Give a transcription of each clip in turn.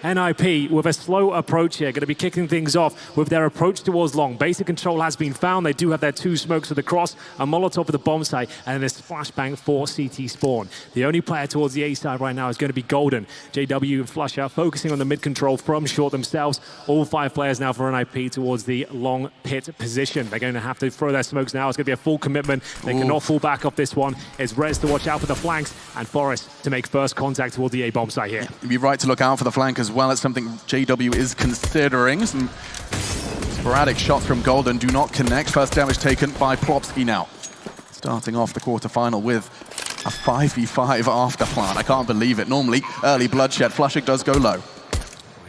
NiP with a slow approach here, going to be kicking things off with their approach towards long. Basic control has been found. They do have their 2 smokes for the cross, a Molotov for the bomb site, and then a flashbang for CT spawn. The only player towards the A side right now is going to be Golden. JW and Flusher focusing on the mid control from short themselves. All 5 players now for NiP towards the long pit position. They're going to have to throw their smokes now. It's going to be a full commitment. They cannot fall back off this one. It's Rez to watch out for the flanks and Forest to make first contact towards the A bomb site here. You'd be right to look out for the flank as well. It's something JW is considering. Some sporadic shots from Golden do not connect. First damage taken by Plopsky now. Starting off the quarterfinal with a 5v5 after plant. I can't believe it. Normally, early bloodshed. Flushing does go low.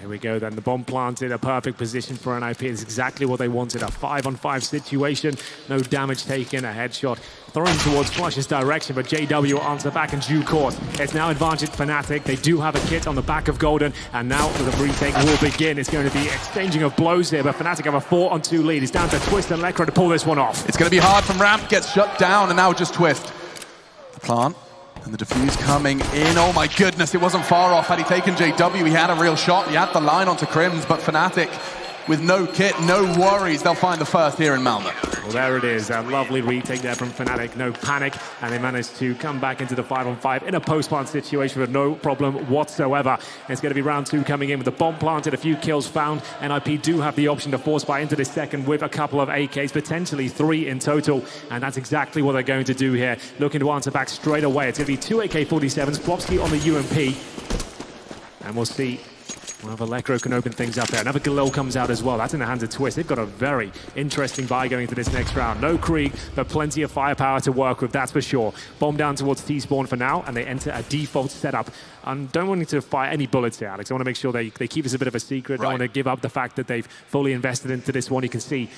Here we go then, the bomb planted, a perfect position for NiP. It's exactly what they wanted, a 5-on-5 situation. No damage taken, a headshot thrown towards Flush's direction, but JW answer back in due course. It's now advantage fnatic. They do have a kit on the back of Golden, and now the retake will begin. It's going to be exchanging of blows here, but fnatic have a 4-on-2 lead. It's down to Twist and Lekra to pull this one off. It's going to be hard from Ramp, gets shut down, and now just Twist. The plant. And the defuse coming in. Oh my goodness, it wasn't far off. Had he taken JW, he had a real shot. He had the line onto Crims, but fnatic with no kit, no worries. They'll find the first here in Malmö. Well, there it is. A lovely retake there from fnatic. No panic. And they managed to come back into the 5-on-5 in a post-plant situation with no problem whatsoever. It's going to be round 2 coming in with the bomb planted, a few kills found. NiP do have the option to force buy into the second with a couple of AKs, potentially 3 in total. And that's exactly what they're going to do here. Looking to answer back straight away. It's going to be 2 AK-47s. Plopsky on the UMP. And we'll see whether Lekra can open things up there. Another Galil comes out as well. That's in the hands of Twist. They've got a very interesting buy going into this next round. No Krieg, but plenty of firepower to work with, that's for sure. Bomb down towards T-spawn for now, and they enter a default setup. I don't want to fire any bullets here, Alex. I want to make sure they keep this a bit of a secret. Right. Don't want to give up the fact that they've fully invested into this one. You can see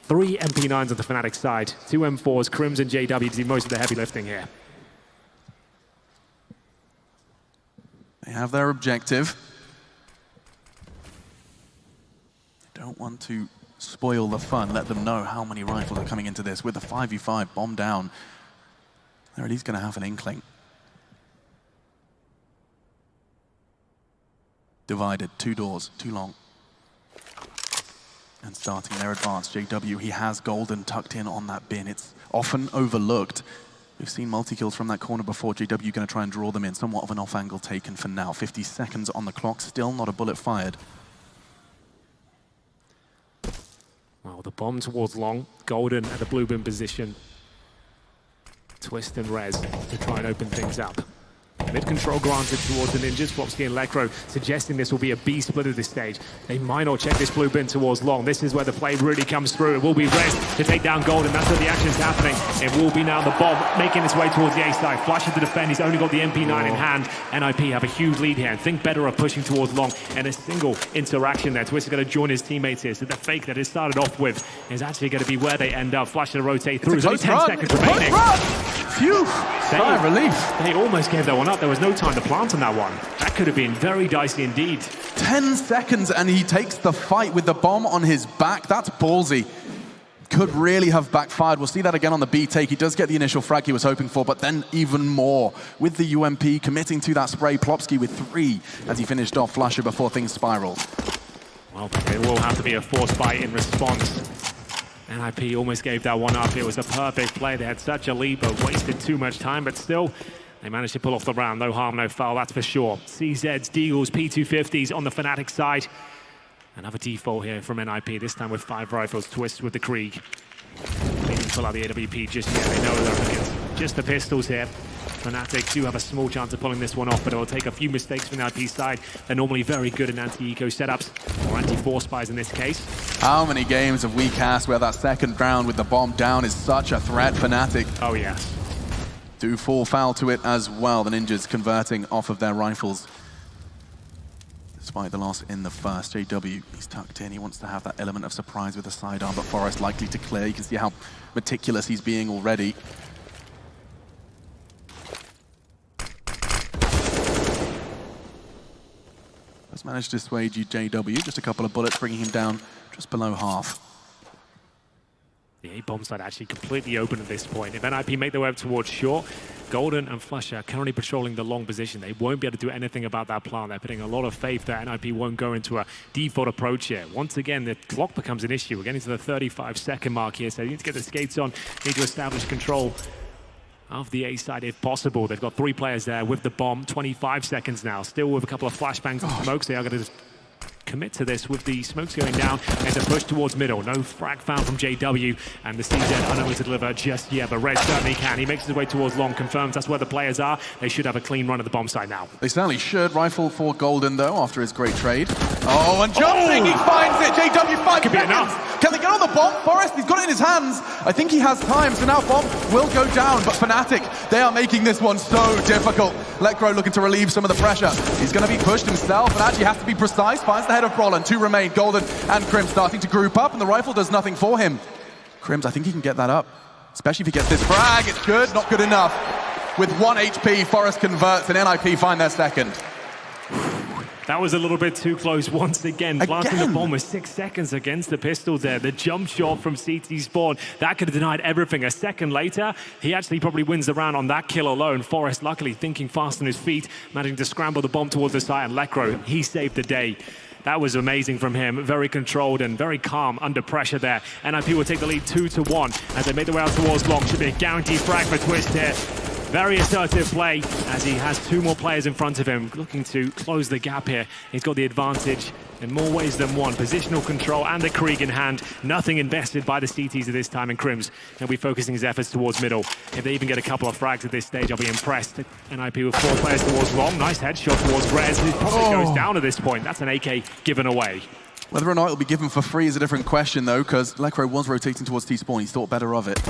3 MP9s on the fnatic side, 2 M4s, Crims and JW to do most of the heavy lifting here. They have their objective. Don't want to spoil the fun, let them know how many rifles are coming into this. With the 5v5 bomb down, they're at least going to have an inkling. Divided, 2 doors, too long. And starting their advance, JW, he has Golden tucked in on that bin. It's often overlooked. We've seen multi-kills from that corner before. JW going to try and draw them in. Somewhat of an off angle taken for now. 50 seconds on the clock, still not a bullet fired. Well, the bomb towards long, Golden at the blue bin position. Twist and Rez to try and open things up. Mid-control granted towards the ninjas. Plopsky and Lekra suggesting this will be a B split at this stage. They might not check this blue bin towards long. This is where the play really comes through. It will be Rez to take down Golden. That's where the action's happening. It will be now the bomb making its way towards the A side. Flusher to defend. He's only got the MP9 in hand. NiP have a huge lead here and think better of pushing towards long. And a single interaction there. Twist is going to join his teammates here. So the fake that it started off with is actually going to be where they end up. Flusher to rotate through. There's only 10 seconds remaining. Phew! Sigh of relief. They almost gave that one up. There was no time to plant on that one. That could have been very dicey indeed. 10 seconds and he takes the fight with the bomb on his back. That's ballsy. Could really have backfired. We'll see that again on the B take. He does get the initial frag he was hoping for, but then even more. With the UMP committing to that spray, Plopsky with 3 as he finished off Flusher before things spiraled. Well, it will have to be a force buy in response. NiP almost gave that one up. It was a perfect play. They had such a lead, but wasted too much time. But still, they managed to pull off the round. No harm, no foul, that's for sure. CZs, Deagles, P250s on the fnatic side. Another default here from NiP, this time with 5 rifles. Twist with the Krieg. They didn't pull out the AWP just yet. They know they're just the pistols here. fnatic do have a small chance of pulling this one off, but it'll take a few mistakes from the NiP side. They're normally very good in anti-eco setups, or anti-force buys in this case. How many games have we cast where that second round with the bomb down is such a threat, fnatic? Oh, yes. Do fall foul to it as well. The ninjas converting off of their rifles. Despite the loss in the first, JW, he's tucked in. He wants to have that element of surprise with the sidearm, but Forest likely to clear. You can see how meticulous he's being already. Has managed to dissuade you, JW. Just a couple of bullets, bringing him down just below half. The A-bomb side actually completely open at this point. If NiP make their way up towards short, Golden and Flusher are currently patrolling the long position. They won't be able to do anything about that plant. They're putting a lot of faith that NiP won't go into a default approach here. Once again, the clock becomes an issue. We're getting to the 35-second mark here, so you need to get the skates on, need to establish control of the A side if possible. They've got 3 players there with the bomb. 25 seconds now, still with a couple of flashbangs and smokes. They are going to just commit to this with the smokes going down and a push towards middle. No frag found from JW, and the CZ unable to deliver just yet, but Red certainly can. He makes his way towards long, confirms that's where the players are. They should have a clean run at the bomb site now. They certainly should. Rifle for Golden, though, after his great trade. Oh, and jumping, he finds it. JW 5 Could be seconds. enough. Can they get on the bomb? Forest, he's got it in his hands. I think he has time, so now bomb will go down, but fnatic, they are making this one so difficult. Lecro looking to relieve some of the pressure. He's going to be pushed himself, and actually has to be precise. Finds the head of Brolin. 2 remain. Golden and Krim starting to group up, and the rifle does nothing for him. Krims, I think he can get that up, especially if he gets this frag. It's good, not good enough. With 1 HP, Forest converts, and NiP find their second. That was a little bit too close once again. Planting the bomb with 6 seconds against the pistol there. The jump shot from CT Spawn, that could have denied everything. A second later, he actually probably wins the round on that kill alone. Forest, luckily, thinking fast on his feet, managing to scramble the bomb towards the site, and Lecro, he saved the day. That was amazing from him. Very controlled and very calm under pressure there. NiP will take the lead 2-1 as they make their way out towards long. Should be a guaranteed frag for Twist here. Very assertive play as he has 2 more players in front of him, looking to close the gap here. He's got the advantage in more ways than one. Positional control and the Krieg in hand. Nothing invested by the CTs at this time, and Krims will be focusing his efforts towards middle. If they even get a couple of frags at this stage, I'll be impressed. NiP with 4 players towards long. Nice headshot towards Rez, who probably goes down at this point. That's an AK given away. Whether or not it'll be given for free is a different question, though, because Lecro was rotating towards T-Spawn. He thought better of it.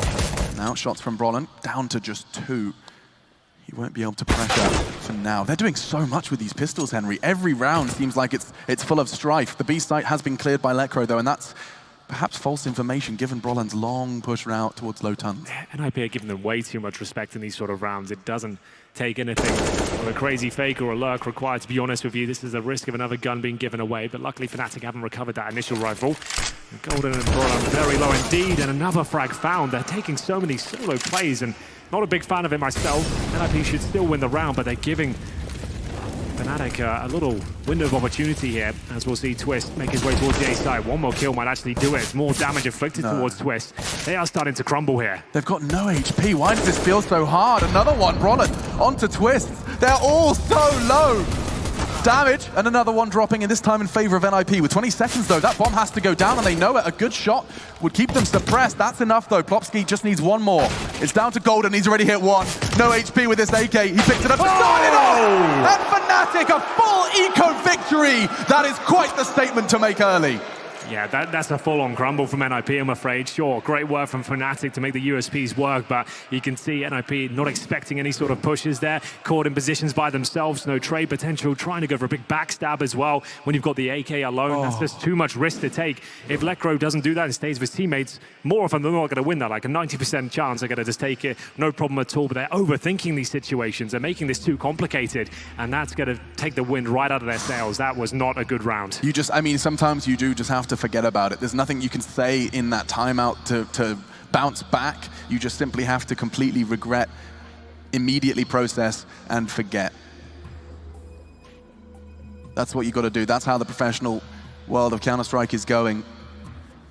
Now shots from Brolin, down to just 2. He won't be able to pressure for now. They're doing so much with these pistols, Henry. Every round seems like it's full of strife. The B site has been cleared by Lecro, though, and that's perhaps false information given Brolin's long push route towards low tons. NiP are giving them way too much respect in these sort of rounds. It doesn't take anything of a crazy fake or a lurk required, to be honest with you. This is a risk of another gun being given away, but luckily fnatic haven't recovered that initial rifle. Golden and Brolin very low indeed, and another frag found. They're taking so many solo plays, and not a big fan of it myself. NiP should still win the round, but they're giving fnatic a little window of opportunity here, as we'll see Twist make his way towards the A side. 1 more kill might actually do it. More damage inflicted towards Twist. They are starting to crumble here. They've got no HP. Why does this feel so hard? Another one, Brolin onto Twist. They're all so low. Damage, and another one dropping, and this time in favor of NiP. With 20 seconds, though, that bomb has to go down, and they know it. A good shot would keep them suppressed. That's enough, though. Plopsky just needs 1 more. It's down to Golden. He's already hit 1. No HP with this AK. He picked it up to start it off. And fnatic, a full eco victory. That is quite the statement to make early. Yeah, that's a full-on crumble from NiP, I'm afraid. Sure, great work from fnatic to make the USPs work, but you can see NiP not expecting any sort of pushes there, caught in positions by themselves, no trade potential, trying to go for a big backstab as well. When you've got the AK alone, that's just too much risk to take. If Lecro doesn't do that and stays with his teammates, more often than not going to win that, like a 90% chance they're going to just take it, no problem at all, but they're overthinking these situations. They're making this too complicated, and that's going to take the wind right out of their sails. That was not a good round. I mean, sometimes you do just have to forget about it. There's nothing you can say in that timeout to bounce back. You just simply have to completely regret, immediately process, and forget. That's what you got to do. That's how the professional world of Counter-Strike is going.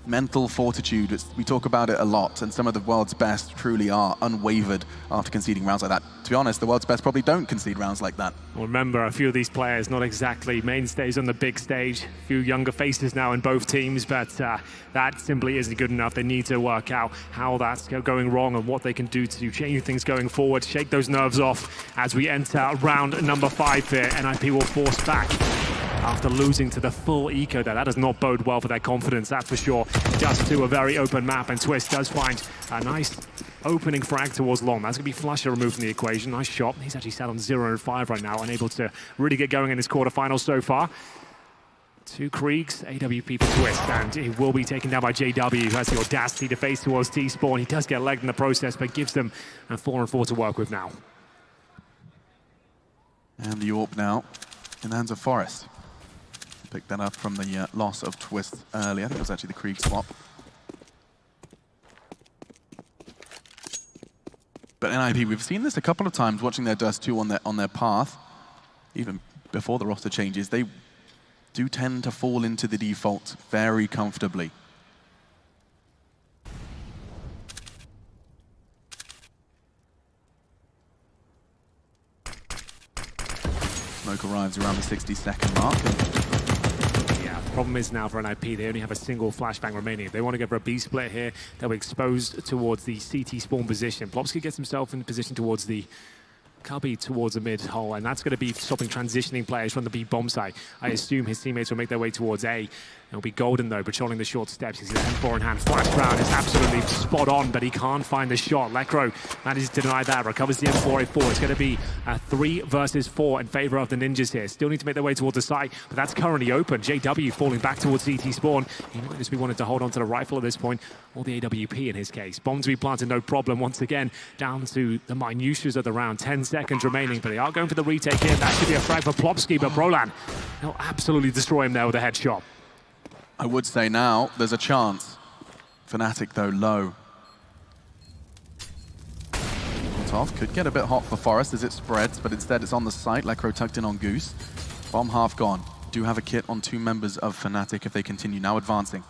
Mental fortitude, we talk about it a lot, and some of the world's best truly are unwavered after conceding rounds like that. To be honest, the world's best probably don't concede rounds like that. Well, remember, a few of these players not exactly mainstays on the big stage. A few younger faces now in both teams, but that simply isn't good enough. They need to work out how that's going wrong and what they can do to change things going forward, shake those nerves off as we enter round number 5 here. NiP will force back after losing to the full eco there. That does not bode well for their confidence, that's for sure. Just to a very open map, and Twist does find a nice opening frag towards long. That's going to be Flusher removed from the equation. Nice shot. He's actually sat on 0-5 right now, unable to really get going in his quarterfinals so far. 2 Kriegs, AWP for Twist, and he will be taken down by JW, who has the audacity to face towards T-Spawn. He does get legged in the process, but gives them a 4-4 to work with now. And the AWP now in the hands of Forest. Picked that up from the loss of Twist earlier. I think it was actually the Krieg swap. But But NiP, we've seen this a couple of times watching their Dust 2 on their path. Even before the roster changes, they do tend to fall into the default very comfortably. Smoke arrives around the 60-second mark. Yeah, the problem is now for NiP, they only have a single flashbang remaining. If they want to go for a B split here, they'll be exposed towards the CT spawn position. Plopsky gets himself in position towards the Cubby towards the mid hole, and that's going to be stopping transitioning players from the B bomb site. I assume his teammates will make their way towards A. It'll be Golden, though, patrolling the short steps. He's got M4 in hand. Flash round is absolutely spot on, but he can't find the shot. Lekro manages to deny that, recovers the M4A4. It's going to be 3 versus 4 in favor of the Ninjas here. Still need to make their way towards the site, but that's currently open. JW falling back towards CT spawn. He might just be wanting to hold on to the rifle at this point, or the AWP in his case. Bomb to be planted, no problem. Once again, down to the minutiae of the round. 10 seconds remaining, but they are going for the retake here. That should be a frag for Plopsky, but Brolan, they'll absolutely destroy him there with a headshot. I would say now there's a chance. fnatic, though, low. Off could get a bit hot for Forest as it spreads, but instead it's on the site. Lekro tucked in on Goose. Bomb half gone. Do have a kit on 2 members of fnatic if they continue now advancing.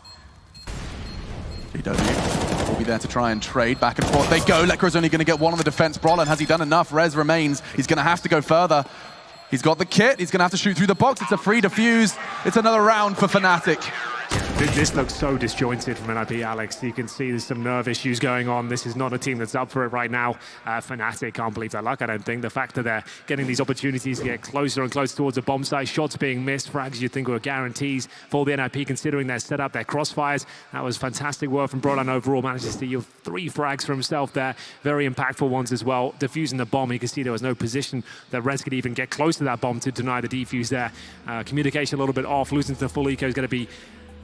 JW will be there to try and trade. Back and forth they go. Lekro's only going to get 1 on the defense. Brolan, has he done enough? Rez remains. He's going to have to go further. He's got the kit. He's going to have to shoot through the box. It's a free defuse. It's another round for fnatic. This looks so disjointed from NiP, Alex. You can see there's some nerve issues going on. This is not a team that's up for it right now. fnatic can't believe their luck, I don't think. The fact that they're getting these opportunities to get closer and closer towards the bomb site, shots being missed, frags you'd think were guarantees for the NiP considering their setup, their crossfires. That was fantastic work from Brolan overall. Manages to steal 3 frags for himself there. Very impactful ones as well. Defusing the bomb, you can see there was no position that Rez could even get close to that bomb to deny the defuse there. Communication a little bit off. Losing to the full eco is going to be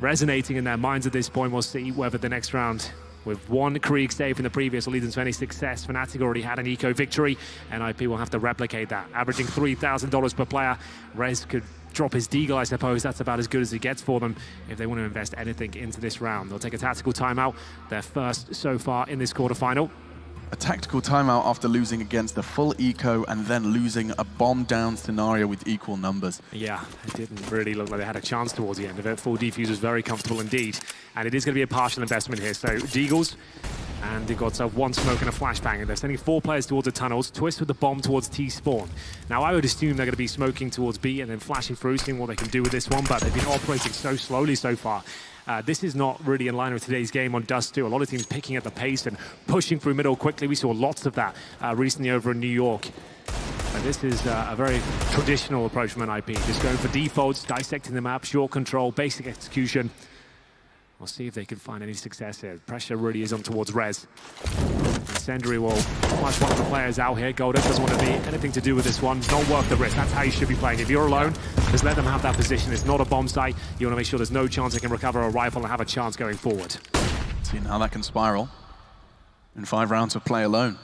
resonating in their minds at this point. We'll see whether the next round, with 1 Krieg save in the previous, will lead them to any success. fnatic already had an eco victory, and NiP will have to replicate that. Averaging $3,000 per player. Rez could drop his deagle, I suppose. That's about as good as it gets for them if they want to invest anything into this round. They'll take a tactical timeout, their first so far in this quarterfinal. A tactical timeout after losing against the full eco and then losing a bomb-down scenario with equal numbers. Yeah, it didn't really look like they had a chance towards the end of it. Full defuse was very comfortable indeed. And it is going to be a partial investment here. So Deagles, and they've got 1 smoke and a flashbang. And they're sending 4 players towards the tunnels. Twist with the bomb towards T spawn. Now, I would assume they're going to be smoking towards B and then flashing through, seeing what they can do with this one. But they've been operating so slowly so far. This is not really in line with today's game on Dust 2. A lot of teams picking at the pace and pushing through middle quickly. We saw lots of that recently over in New York. But this is a very traditional approach from NiP. Just going for defaults, dissecting the map, short control, basic execution. We'll see if they can find any success here. Pressure really is on towards Rez. Incendiary will flush one of the players out here. Golden doesn't want to be anything to do with this one. Don't worth the risk. That's how you should be playing. If you're alone, just let them have that position. It's not a bomb site. You want to make sure there's no chance they can recover a rifle and have a chance going forward. Seeing how that can spiral in 5 rounds of play alone.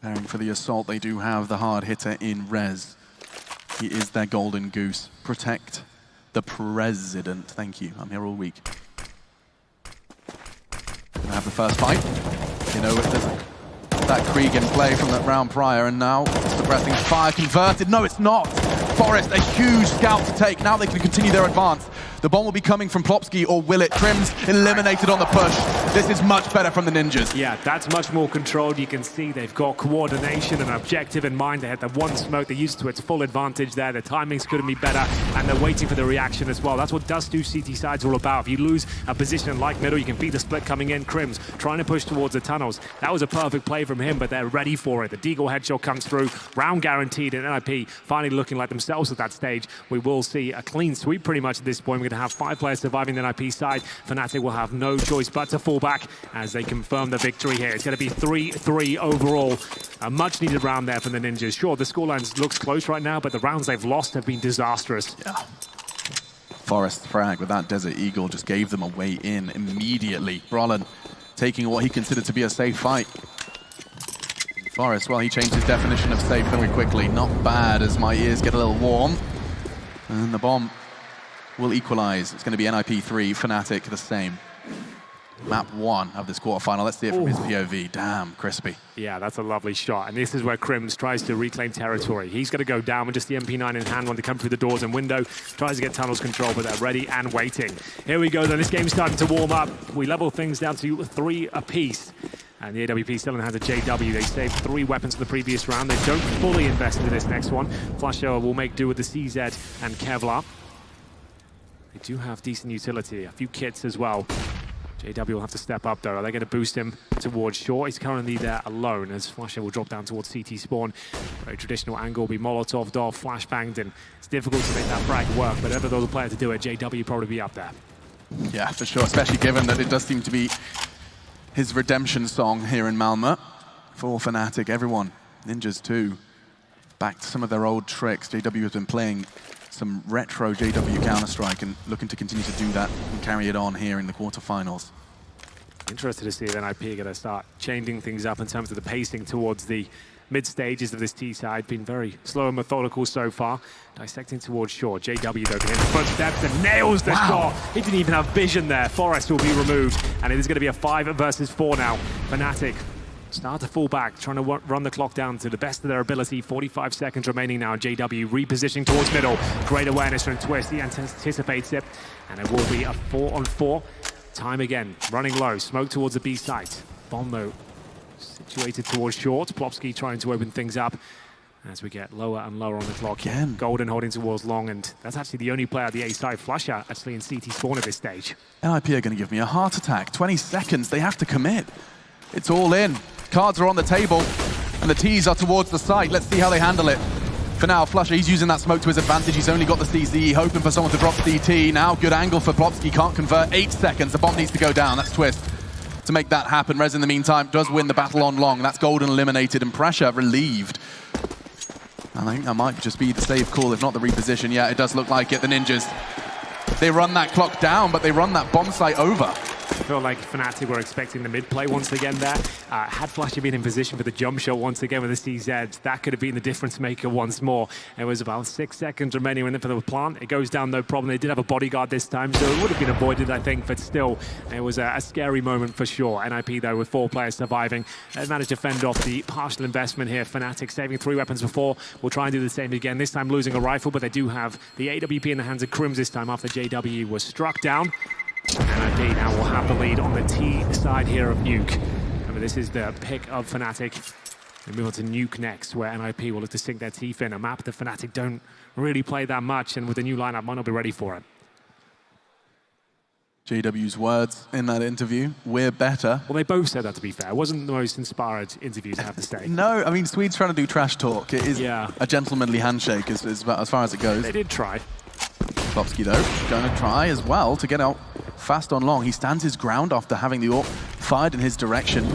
Preparing for the assault, they do have the hard hitter in Rez. He is their golden goose. Protect the president. Thank you. I'm here all week. Gonna have the first fight. You know, there's that Krieg in play from that round prior, and now suppressing fire converted. No, it's not. Forest, a huge scout to take. Now they can continue their advance. The bomb will be coming from Plopsky, or will it? Trims eliminated on the push. This is much better from the Ninjas. Yeah, that's much more controlled. You can see they've got coordination and objective in mind. They had the 1 smoke. They used it to its full advantage there. The timings couldn't be better, and they're waiting for the reaction as well. That's what Dust 2 CT side's all about. If you lose a position like middle, you can beat the split coming in. Crims trying to push towards the tunnels. That was a perfect play from him, but they're ready for it. The Deagle headshot comes through. Round guaranteed, and NiP finally looking like themselves at that stage. We will see a clean sweep pretty much at this point. We're going to have 5 players surviving the NiP side. fnatic will have no choice but to fall back as they confirm the victory here. It's going to be 3-3 overall. A much needed round there for the Ninjas. Sure, the scoreline looks close right now, but the rounds they've lost have been disastrous. Yeah. Forest frag with that Desert Eagle just gave them a way in immediately. Brolan taking what he considered to be a safe fight. Forest, well, he changed his definition of safe very quickly. Not bad, as my ears get a little warm. And the bomb will equalize. It's going to be NiP 3, fnatic the same. map 1 of this quarterfinal. Let's see it from his POV. Damn, crispy. Yeah, that's a lovely shot. And this is where Crims tries to reclaim territory. He's going to go down with just the MP9 in hand when they come through the doors and window. Tries to get tunnels control, but they're ready and waiting. Here we go, then. This game's starting to warm up. We level things down to 3 apiece. And the AWP still in the hands of JW. They saved 3 weapons from the previous round. They don't fully invest into this next one. Flasher will make do with the CZ and Kevlar. They do have decent utility, a few kits as well. JW will have to step up though. Are they going to boost him towards short? He's currently there alone as Flasher will drop down towards CT spawn. Very traditional angle will be Molotov, off, flashbanged, and it's difficult to make that frag work, but ever though the player to do it, JW probably be up there. Yeah, for sure, especially given that it does seem to be his redemption song here in Malmö for Fnatic. Everyone, Ninjas too, back to some of their old tricks. JW has been playing some retro JW Counter-Strike and looking to continue to do that and carry it on here in the quarterfinals. Interested to see if NiP are going to start changing things up in terms of the pacing towards the mid stages of this T side. Been very slow and methodical so far. Dissecting towards short. JW though in front steps and nails the shot. He didn't even have vision there. Forrest will be removed, and it is going to be a 5 versus 4 now. Fnatic start to fall back, trying to run the clock down to the best of their ability. 45 seconds remaining now. JW repositioning towards middle. Great awareness from Twist. He anticipates it, and it will be a 4-on-4. Time again, running low. Smoke towards the B site. Bomb though situated towards short. Plopsky trying to open things up as we get lower and lower on the clock. Again. Golden holding towards long, and that's actually the only player at the A side. Flasher actually in CT spawn at this stage. NiP are going to give me a heart attack. 20 seconds, they have to commit. It's all in. Cards are on the table, and the T's are towards the site. Let's see how they handle it. For now, Flusher, he's using that smoke to his advantage. He's only got the CZ, hoping for someone to drop CT. Now, good angle for Plopsky, can't convert. 8 seconds, the bomb needs to go down. That's Twist to make that happen. Rez, in the meantime, does win the battle on long. That's Golden eliminated and pressure relieved. I think that might just be the save call, if not the reposition. Yeah, it does look like it. The Ninjas, they run that clock down, but they run that bomb site over. I feel like Fnatic were expecting the mid play once again there. Had Flasher been in position for the jump shot once again with the CZ, that could have been the difference maker once more. It was about 6 seconds remaining for the plant. It goes down, no problem. They did have a bodyguard this time, so it would have been avoided, I think, but still, it was a scary moment for sure. NiP, though, with 4 players surviving, they managed to fend off the partial investment here. Fnatic saving 3 weapons before. Will try and do the same again, this time losing a rifle, but they do have the AWP in the hands of Crims this time after JW was struck down. NiP now will have the lead on the T side here of Nuke. Remember, this is the pick of Fnatic. We move on to Nuke next, where NiP will look to sink their teeth in. A map that Fnatic don't really play that much, and with the new lineup, might not be ready for it. JW's words in that interview, we're better. Well, they both said that, to be fair. It wasn't the most inspired interviews, I have to say. No, I mean, Swede's trying to do trash talk. It is a gentlemanly handshake as far as it goes. They did try. Plopsky, though, going to try as well to get out fast on long. He stands his ground after having the AWP fired in his direction.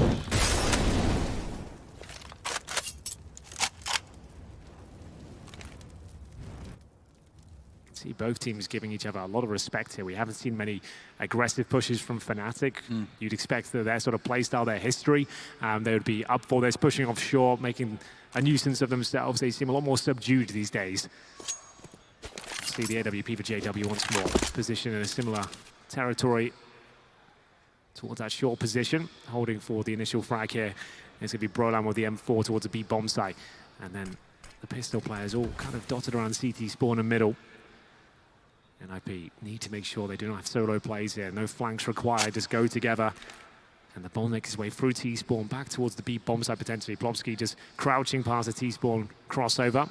See both teams giving each other a lot of respect here. We haven't seen many aggressive pushes from Fnatic. You'd expect that their sort of playstyle, their history, they would be up for this, pushing offshore, making a nuisance of themselves. They seem a lot more subdued these days. See the AWP for JW once more. Position in a similar territory towards that short position, holding for the initial frag here. It's going to be Brolan with the M4 towards the B bomb site. And then the pistol players all kind of dotted around CT spawn and middle. NiP need to make sure they do not have solo plays here. No flanks required, just go together. And the bomb makes his way through T-spawn back towards the B bomb site potentially. Plopsky just crouching past the T-spawn crossover.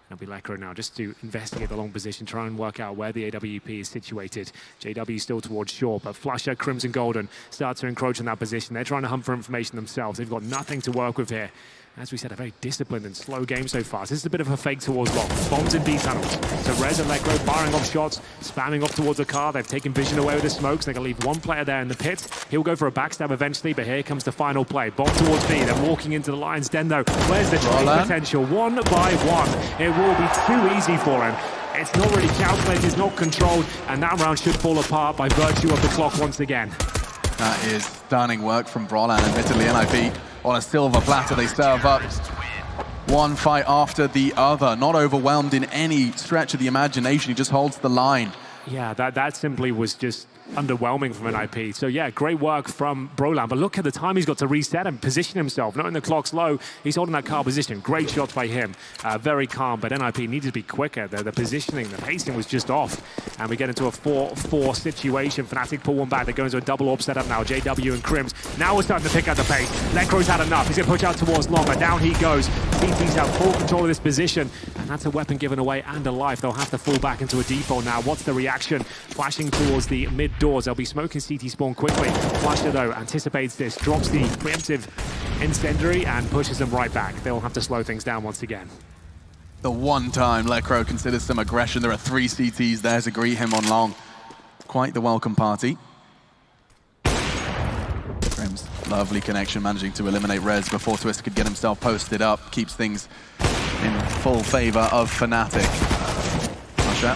It'll be Lekro now just to investigate the long position, try and work out where the AWP is situated. JW still towards short, but Flasher, Crimson Golden start to encroach in that position. They're trying to hunt for information themselves. They've got nothing to work with here. As we said, a very disciplined and slow game so far. This is a bit of a fake towards long. Bombs in B tunnels. So Rez and Lekro firing off shots, spamming off towards the car. They've taken vision away with the smokes. They're going to leave one player there in the pit. He'll go for a backstab eventually, but here comes the final play. Bomb towards B. They're walking into the Lion's Den though. Where's the trade potential? 1 by 1. It will be too easy for him. It's not really calculated, it's not controlled, and that round should fall apart by virtue of the clock once again. That is stunning work from Brolan. Admittedly, NiP on a silver platter, they serve up one fight after the other. Not overwhelmed in any stretch of the imagination, he just holds the line. Yeah, that simply was just underwhelming from NiP. So yeah, great work from Brolan, but look at the time he's got to reset and position himself. Knowing the clock's low, he's holding that car position. Great shots by him. Very calm, but NiP needed to be quicker. The positioning, the pacing was just off. And we get into a 4-4 situation. fnatic pull one back. They go into a double orb setup now. JW and Crims. Now we're starting to pick up the pace. Lekro's had enough. He's going to push out towards long, but down he goes. CT's have full control of this position, and that's a weapon given away and a life. They'll have to fall back into a default now. What's the reaction? Flashing towards the mid doors. They'll be smoking CT spawn quickly. Flasher, though, anticipates this, drops the preemptive incendiary, and pushes them right back. They'll have to slow things down once again. The one time Lekro considers some aggression, there are 3 CTs there to greet him on long. Quite the welcome party. Crims, lovely connection, managing to eliminate Rez before Twist could get himself posted up. Keeps things in full favor of fnatic. Usher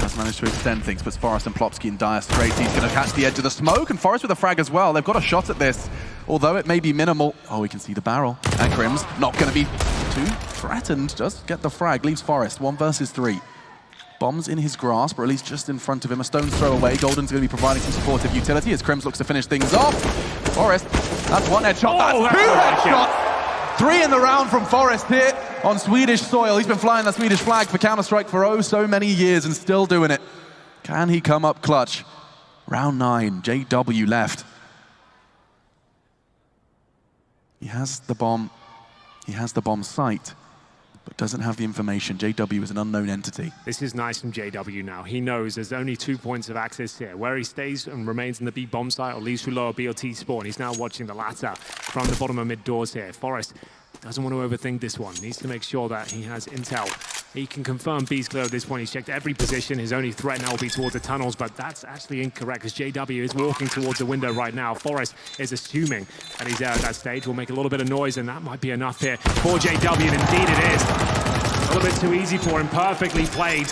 has managed to extend things, puts Forest and Plopsky in dire straits. He's going to catch the edge of the smoke, and Forest with a frag as well. They've got a shot at this, although it may be minimal. Oh, we can see the barrel. And Crims not going to be too threatened. Just get the frag, leaves Forest 1 versus 3. Bombs in his grasp, or at least just in front of him. A stone's throw away. Golden's going to be providing some supportive utility as Crims looks to finish things off. Forest, that's 1 headshot, that's 2 headshots! 3 in the round from Forest here on Swedish soil. He's been flying the Swedish flag for Counter-Strike for oh so many years and still doing it. Can he come up clutch? Round 9, JW left. He has the bomb site, but doesn't have the information. JW is an unknown entity. This is nice from JW now. He knows there's only 2 points of access here. Where he stays and remains in the B bomb site or leaves through lower B or T spawn. He's now watching the latter from the bottom of mid doors here. Forest doesn't want to overthink this one. Needs to make sure that he has intel. He can confirm B's clear at this point. He's checked every position. His only threat now will be towards the tunnels, but that's actually incorrect because JW is walking towards the window right now. Forest is assuming that he's there at that stage. Will make a little bit of noise, and that might be enough here for JW, and indeed it is. A little bit too easy for him. Perfectly played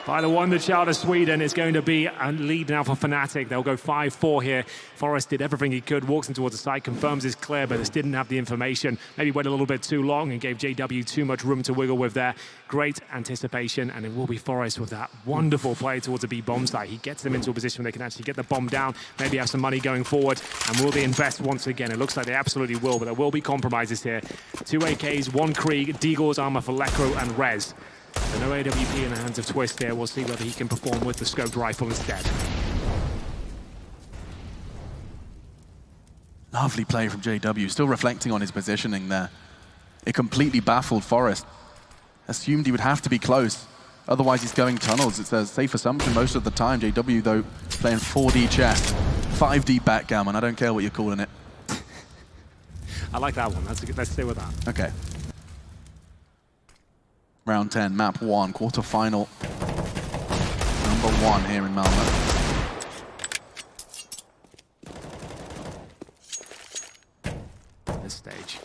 by the wonder child of Sweden. Is going to be a lead now for fnatic. They'll go 5-4 here. Forest did everything he could, walks in towards the side, confirms it's clear, but just didn't have the information. Maybe went a little bit too long and gave JW too much room to wiggle with there. Great anticipation, and it will be Forest with that wonderful play towards the B bomb site. He gets them into a position where they can actually get the bomb down, maybe have some money going forward, and will they invest once again? It looks like they absolutely will, but there will be compromises here. 2 AKs, 1 Krieg, Deagle's armor for Lekro and Rez. So no AWP in the hands of Twist here. We'll see whether he can perform with the scoped rifle instead. Lovely play from JW, still reflecting on his positioning there. It completely baffled Forest. Assumed he would have to be close, otherwise he's going tunnels. It's a safe assumption most of the time. JW, though, playing 4D chess, 5D backgammon. I don't care what you're calling it. I like that one. Let's stay with that. Okay. Round 10, map 1, quarterfinal. Number 1 here in Malmö. This stage.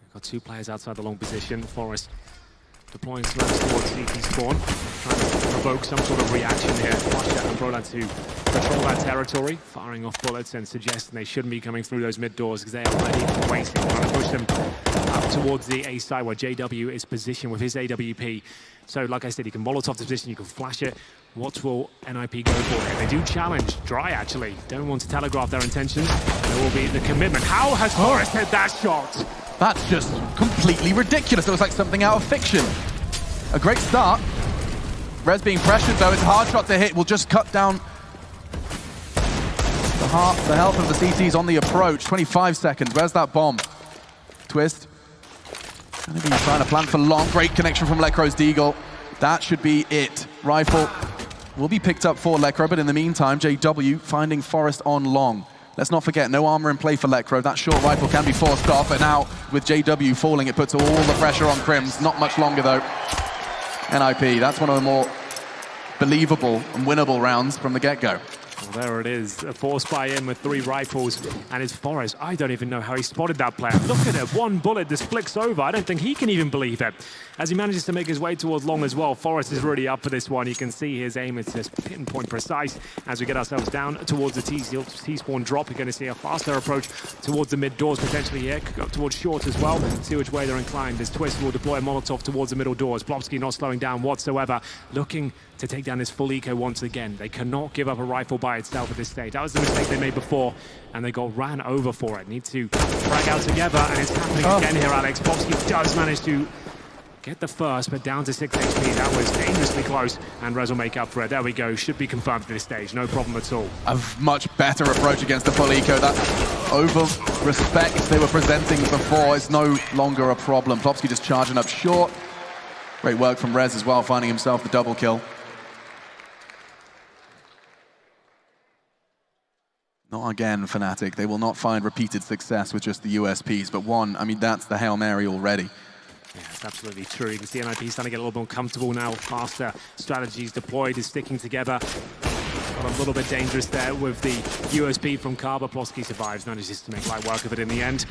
We've got 2 players outside the long position. Forest deploying smokes towards CT spawn, trying to provoke some sort of reaction here. Flasher and Brolan to patrol that territory, firing off bullets and suggesting they shouldn't be coming through those mid doors because they are already waiting. Trying to push them up towards the A side where JW is positioned with his AWP. So, like I said, you can Molotov the position, you can flash it. What will NiP go for here? They do challenge. Dry, actually. Don't want to telegraph their intentions. There will be the commitment. How has Forest hit that shot? That's just completely ridiculous. It looks like something out of fiction. A great start. Rez being pressured, though. It's a hard shot to hit. Will just cut down the health of the CTs on the approach. 25 seconds. Where's that bomb? Twist. Gonna be trying to plan for long. Great connection from Lekro's Deagle. That should be it. Rifle will be picked up for Lekro, but in the meantime, JW finding Forest on long. Let's not forget, no armor in play for Lekro. That short rifle can be forced off, but now with JW falling, it puts all the pressure on Crims. Not much longer, though. NiP, that's one of the more believable and winnable rounds from the get-go. Well, there it is, a force buy in with 3 rifles, and it's Forrest. I don't even know how he spotted that player. Look at it, 1 bullet, this flicks over. I don't think he can even believe it. As he manages to make his way towards long as well, Forrest is really up for this one. You can see his aim is just pinpoint precise. As we get ourselves down towards the T-spawn drop, you're going to see a faster approach towards the mid doors potentially here. Could go towards short as well. See which way they're inclined. This Twist will deploy a Molotov towards the middle doors. Plopsky not slowing down whatsoever, looking to take down this full eco once again. They cannot give up a rifle by itself at this stage. That was the mistake they made before, and they got ran over for it. Need to frag out together, and it's happening again here, Alex. Plopsky does manage to get the first, but down to 6 HP. That was dangerously close, and Rez will make up for it. There we go. Should be confirmed at this stage. No problem at all. A much better approach against the full eco. That over-respect they were presenting before is no longer a problem. Plopsky just charging up short. Great work from Rez as well, finding himself the double kill. Not again, Fnatic. They will not find repeated success with just the USPs, but one, I mean, that's the Hail Mary already. Yeah, it's absolutely true. You can see NiP starting to get a little more comfortable now. Faster strategies deployed, is sticking together. Got a little bit dangerous there with the USP from Carver. Plopsky survives, manages to make light work of it in the end.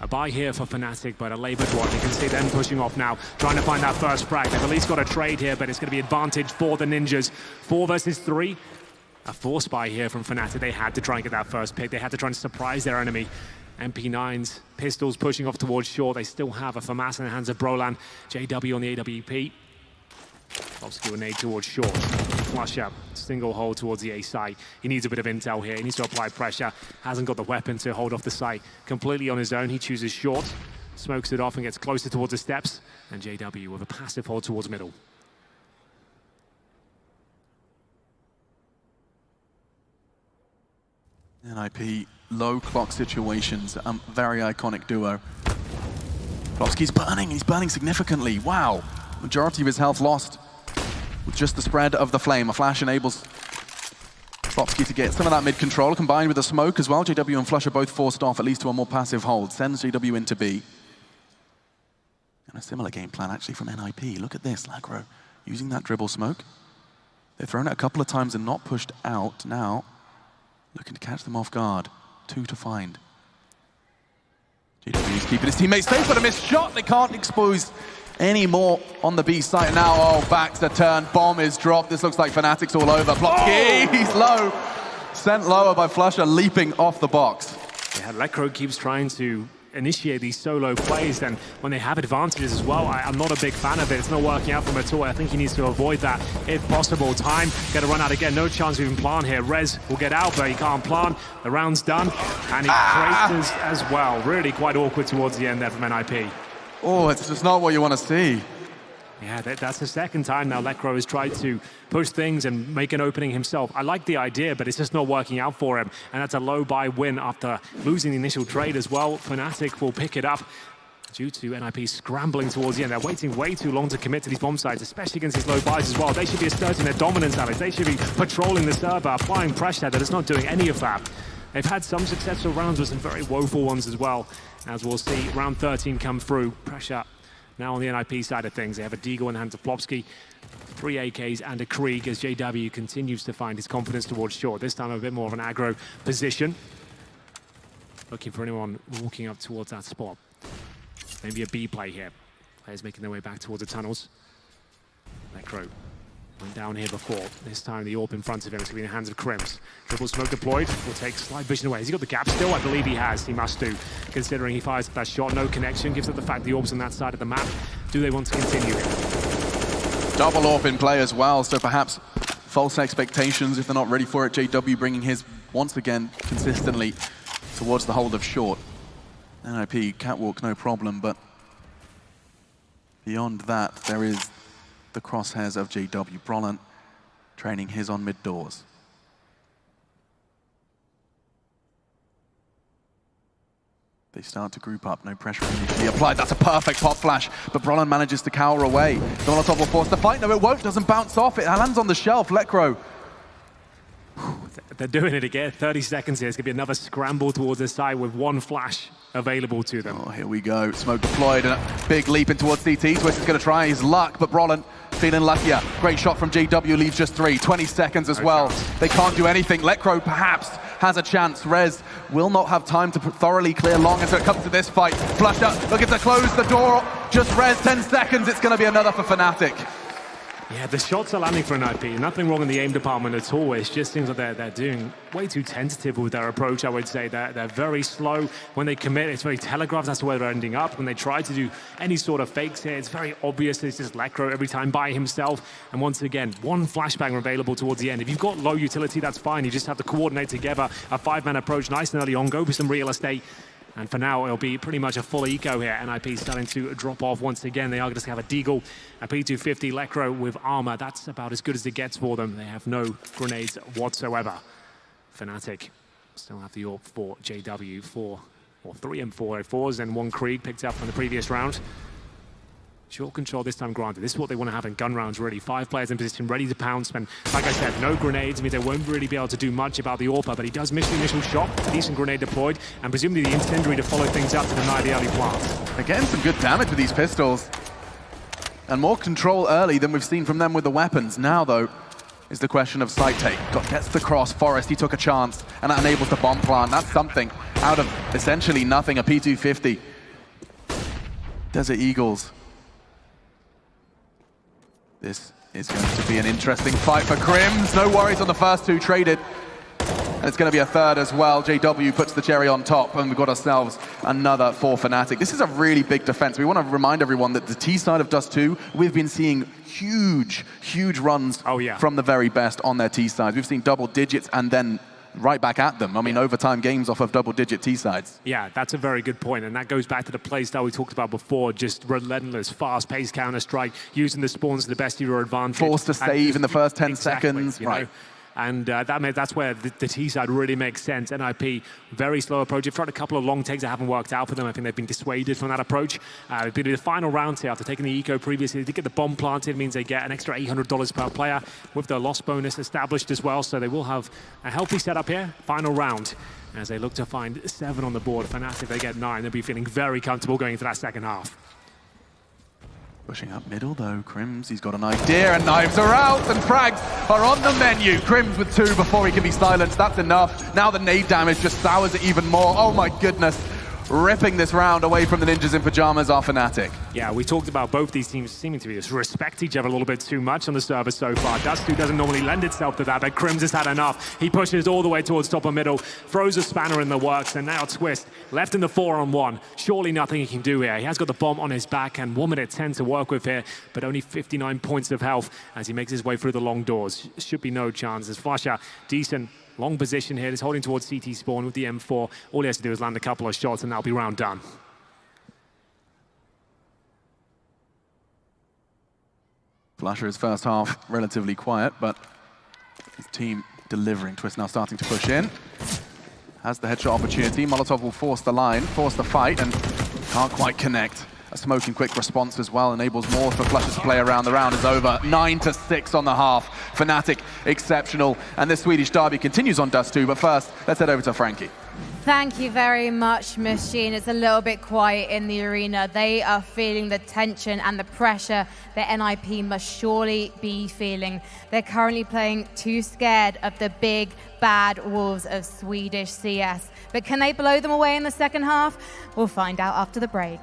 A buy here for Fnatic, but a laboured one. You can see them pushing off now, trying to find that first frag. They've at least got a trade here, but it's going to be advantage for the Ninjas. 4 versus 3. A force buy here from Fnatic. They had to try and get that first pick. They had to try and surprise their enemy. MP9s, pistols pushing off towards shore. They still have a FAMAS in the hands of Brolan. JW on the AWP. Plopsky will nade towards short. Flush up, single hold towards the A site. He needs a bit of intel here. He needs to apply pressure. Hasn't got the weapon to hold off the site completely on his own. He chooses short, smokes it off and gets closer towards the steps. And JW with a passive hold towards middle. NiP, low clock situations, very iconic duo. Plopsky's burning, he's burning significantly. Wow, majority of his health lost with just the spread of the flame. A flash enables Plopsky to get some of that mid-control, combined with the smoke as well. JW and Flush are both forced off, at least to a more passive hold. Sends JW into B. And a similar game plan actually from NiP. Look at this, Lagro, using that dribble smoke. They've thrown it a couple of times and not pushed out. Now, looking to catch them off guard. 2 to find. JW is keeping his teammates safe, but a missed shot. They can't expose any more on the B site now. Oh, back to turn. Bomb is dropped. This looks like Fnatic's all over. Plopsky, he's low. Sent lower by Flusher, leaping off the box. Yeah, Lekro keeps trying to initiate these solo plays, and when they have advantages as well, I'm not a big fan of it. It's not working out for him at all. I think he needs to avoid that if possible. Time, going to run out again. No chance of even plant here. Rez will get out, but he can't plant. The round's done, and he craters as well. Really quite awkward towards the end there from NiP. Oh, it's just not what you want to see. Yeah, that's the second time now Lekro has tried to push things and make an opening himself. I like the idea, but it's just not working out for him. And that's a low buy win after losing the initial trade as well. Fnatic will pick it up due to NiP scrambling towards the end. They're waiting way too long to commit to these bomb sites, especially against these low buys as well. They should be asserting their dominance, Alex. They should be patrolling the server, applying pressure. That is not doing any of that. They've had some successful rounds with some very woeful ones as well. As we'll see, round 13 come through. Pressure now on the NiP side of things. They have a Deagle in the hands of Plopsky, 3 AKs and a Krieg as JW continues to find his confidence towards short. This time a bit more of an aggro position. Looking for anyone walking up towards that spot. Maybe a B play here. Players making their way back towards the tunnels. Lekro went down here before. This time the AWP in front of him is going to be in the hands of Crims. Triple smoke deployed. Will take slight vision away. Has he got the gap still? I believe he has. He must do, considering he fires that shot. No connection. Gives it the fact the AWP's on that side of the map. Do they want to continue here? Double AWP in play as well, so perhaps false expectations if they're not ready for it. JW bringing his, once again, consistently towards the hold of short. NiP, catwalk, no problem, but beyond that, there is the crosshairs of JW. Brolan training his on mid doors. They start to group up, no pressure initially applied. That's a perfect pop flash, but Brolan manages to cower away. The Molotov will force the fight. No, it won't, doesn't bounce off. It lands on the shelf. Lekro. They're doing it again. 30 seconds here. It's going to be another scramble towards the side with one flash available to them. Oh, here we go. Smoke deployed and a big leap in towards CT. Twist is going to try his luck, but Brolan feeling luckier. Great shot from JW, leaves just 3. 20 seconds as well. They can't do anything. Lekro perhaps has a chance. Rez will not have time to thoroughly clear long as it comes to this fight. flusha looking to close the door. Just Rez, 10 seconds. It's going to be another for fnatic. Yeah, the shots are landing for NiP. Nothing wrong in the aim department at all. It just seems like they're doing way too tentative with their approach, I would say. They're very slow. When they commit, it's very telegraphed as to where they're ending up. When they try to do any sort of fakes here, it's very obvious it's just Lekro every time by himself. And once again, one flashbang available towards the end. If you've got low utility, that's fine. You just have to coordinate together. A 5-man approach, nice and early on. Go for some real estate. And for now, it'll be pretty much a full eco here. NiP starting to drop off once again. They are going to have a Deagle, a P250, Lekro with armor. That's about as good as it gets for them. They have no grenades whatsoever. fnatic still have the AWP for JW, 3 M404s and 1 Krieg picked up from the previous round. Short control this time granted. This is what they want to have in gun rounds, really. 5 players in position, ready to pounce. And like I said, no grenades. I mean, they won't really be able to do much about the AWP, but he does miss the initial shot. Decent grenade deployed, and presumably the incendiary to follow things up to deny the early plants. They're getting some good damage with these pistols. And more control early than we've seen from them with the weapons. Now, though, is the question of site take. Gets the cross, Forest, he took a chance, and that enables the bomb plant. That's something out of essentially nothing, a P250. Desert Eagles. This is going to be an interesting fight for Crims. No worries on the first 2 traded. And it's going to be a third as well. JW puts the cherry on top, and we've got ourselves another for fnatic. This is a really big defense. We want to remind everyone that the T side of Dust 2, we've been seeing huge runs from the very best on their T sides. We've seen double digits and then right back at them. I mean, overtime games off of double-digit T-sides. Yeah, that's a very good point, and that goes back to the play style we talked about before, just relentless, fast-paced counter-strike, using the spawns to the best of your advantage. Forced to save in the first 10 seconds. You know? And that's where the T side really makes sense. NiP, very slow approach. They've tried a couple of long takes that haven't worked out for them. I think they've been dissuaded from that approach. They've been in the final round here after taking the eco previously. They did get the bomb planted. It means they get an extra $800 per player with their loss bonus established as well. So they will have a healthy setup here. Final round as they look to find 7 on the board. fnatic, they get 9. They'll be feeling very comfortable going into that second half. Pushing up middle though, Crims, he's got an idea, and knives are out, and frags are on the menu. Crims with 2 before he can be silenced, that's enough. Now the nade damage just sours it even more. Oh my goodness. Ripping this round away from the ninjas in pajamas are fnatic. Yeah, we talked about both these teams seeming to respect each other a little bit too much on the server so far. Dust2 doesn't normally lend itself to that, but Crims has had enough. He pushes all the way towards top of middle, throws a spanner in the works, and now Twist left in the 4-on-1. Surely nothing he can do here. He has got the bomb on his back and 1 minute 10 to work with here, but only 59 points of health as he makes his way through the long doors. Should be no chance as flusha, decent. Long position here, he's holding towards CT spawn with the M4. All he has to do is land a couple of shots and that'll be round done. flusha's first half relatively quiet, but his team delivering. Twist now starting to push in. Has the headshot opportunity. Molotov will force the line, force the fight, and can't quite connect. A smoking quick response as well enables more for flusha to play around. The round is over. 9-6 on the half. fnatic exceptional. And this Swedish derby continues on Dust2, but first, let's head over to Frankie. Thank you very much, Miss Jean. It's a little bit quiet in the arena. They are feeling the tension and the pressure that NiP must surely be feeling. They're currently playing too scared of the big, bad wolves of Swedish CS. But can they blow them away in the second half? We'll find out after the break.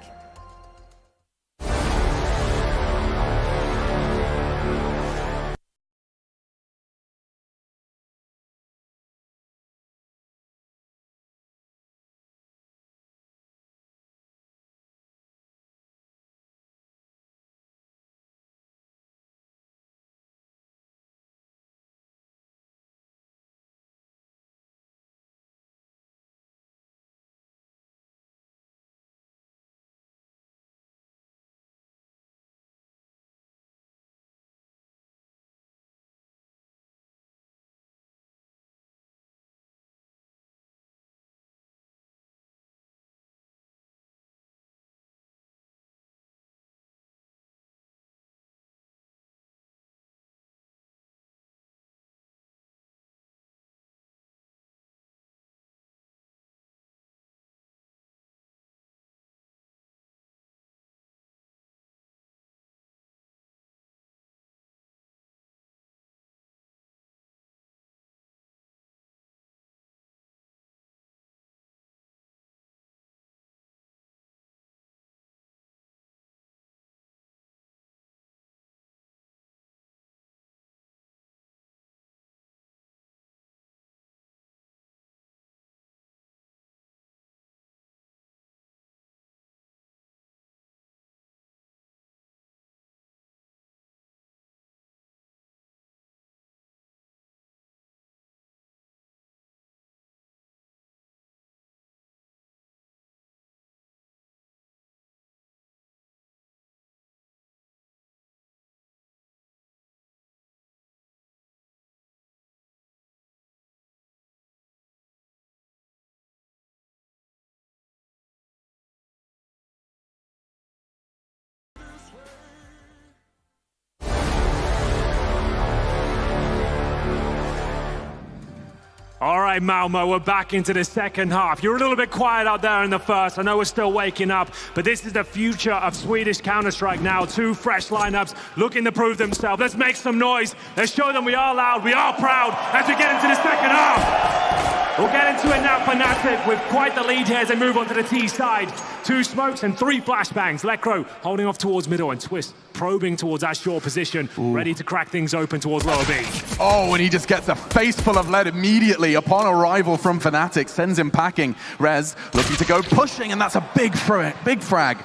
All right, Malmö, we're back into the second half. You're a little bit quiet out there in the first. I know we're still waking up, but this is the future of Swedish Counter-Strike now. Two fresh lineups looking to prove themselves. Let's make some noise. Let's show them we are loud, we are proud as we get into the second half. We'll get into it now. fnatic with quite the lead here as they move on to the T side. 2 smokes and 3 flashbangs. Lekro holding off towards middle and Twist probing towards that short position, ready to crack things open towards lower B. Oh, and he just gets a face full of lead immediately upon arrival from fnatic, sends him packing. Rez looking to go pushing, and that's a big frag.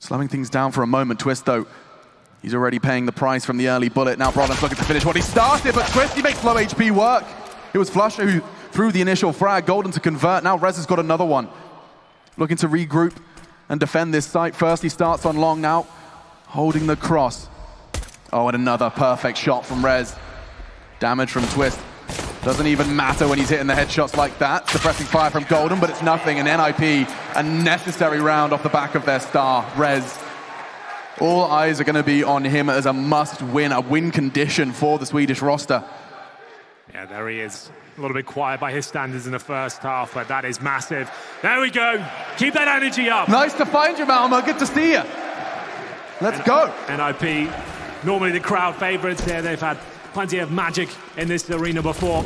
Slowing things down for a moment, Twist though. He's already paying the price from the early bullet. Now Broden's looking to finish what he started, but Twist, he makes low HP work. It was Flusher who threw the initial frag, Golden to convert. Now Rez has got another one. Looking to regroup and defend this site. First he starts on long now, holding the cross. Oh, and another perfect shot from Rez. Damage from Twist. Doesn't even matter when he's hitting the headshots like that. Suppressing fire from Golden, but it's nothing. And NiP, a necessary round off the back of their star, Rez. All eyes are going to be on him as a must-win, a win condition for the Swedish roster. Yeah, there he is. A little bit quiet by his standards in the first half, but that is massive. There we go. Keep that energy up. Nice to find you, Malmö. Good to see you. Let's go. NiP, normally the crowd favorites here. They've had plenty of magic in this arena before.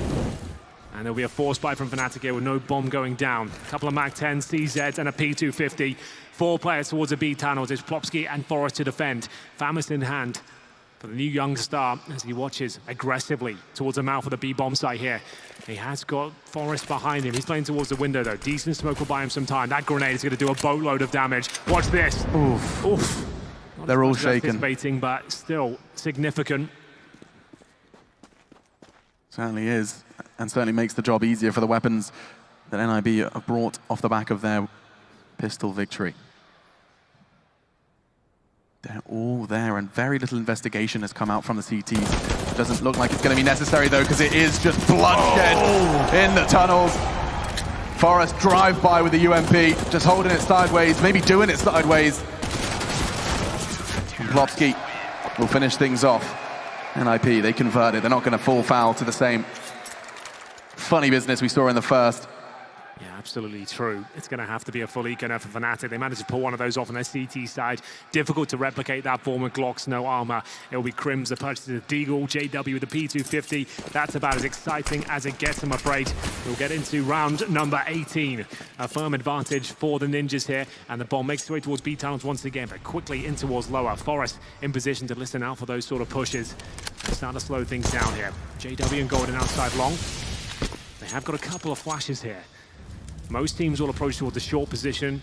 And there'll be a force buy from fnatic here with no bomb going down. A couple of MAC-10, CZs, and a P250. 4 players towards the B tunnels. It's Plopsky and Forrest to defend. Famis in hand for the new young star as he watches aggressively towards the mouth of the B bomb site here. He has got Forrest behind him. He's playing towards the window though. Decent smoke will buy him some time. That grenade is going to do a boatload of damage. Watch this. Oof. Oof. They're all shaken. But still significant. Certainly is, and certainly makes the job easier for the weapons that NiP have brought off the back of their pistol victory. They're all there, and very little investigation has come out from the CTs. It doesn't look like it's going to be necessary, though, because it is just bloodshed in the tunnels. Forrest drive-by with the UMP, just holding it sideways, maybe doing it sideways. Plopsky will finish things off. NiP, they converted. They're not going to fall foul to the same funny business we saw in the first. Yeah, absolutely true. It's going to have to be a full eco now for fnatic. They managed to pull one of those off on their CT side. Difficult to replicate that form with Glocks, no armor. It'll be Crims, the purchase of Deagle, JW with the P250. That's about as exciting as it gets, I'm afraid. We'll get into round number 18. A firm advantage for the Ninjas here, and the bomb makes its way towards B tunnels once again, but quickly in towards lower. Forrest in position to listen out for those sort of pushes. They're starting to slow things down here. JW and Golden outside long. They have got a couple of flashes here. Most teams will approach towards the short position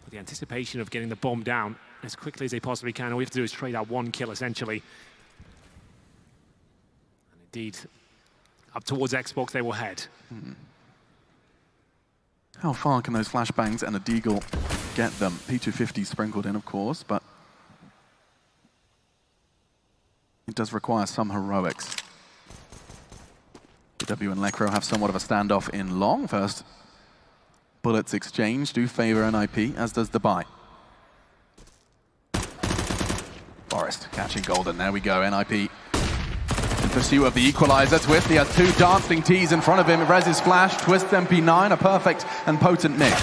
with the anticipation of getting the bomb down as quickly as they possibly can. All we have to do is trade out 1 kill, essentially. And indeed, up towards Xbox they will head. How far can those flashbangs and a Deagle get them? P250 sprinkled in, of course, but it does require some heroics. JW and Lekro have somewhat of a standoff in long. First bullets exchanged do favor NiP, as does the buy. Forrest catching Golden. There we go. NiP in pursuit of the equalizer. Twist, he has 2 dancing Ts in front of him. Rez's flash, Twist MP9, a perfect and potent mix.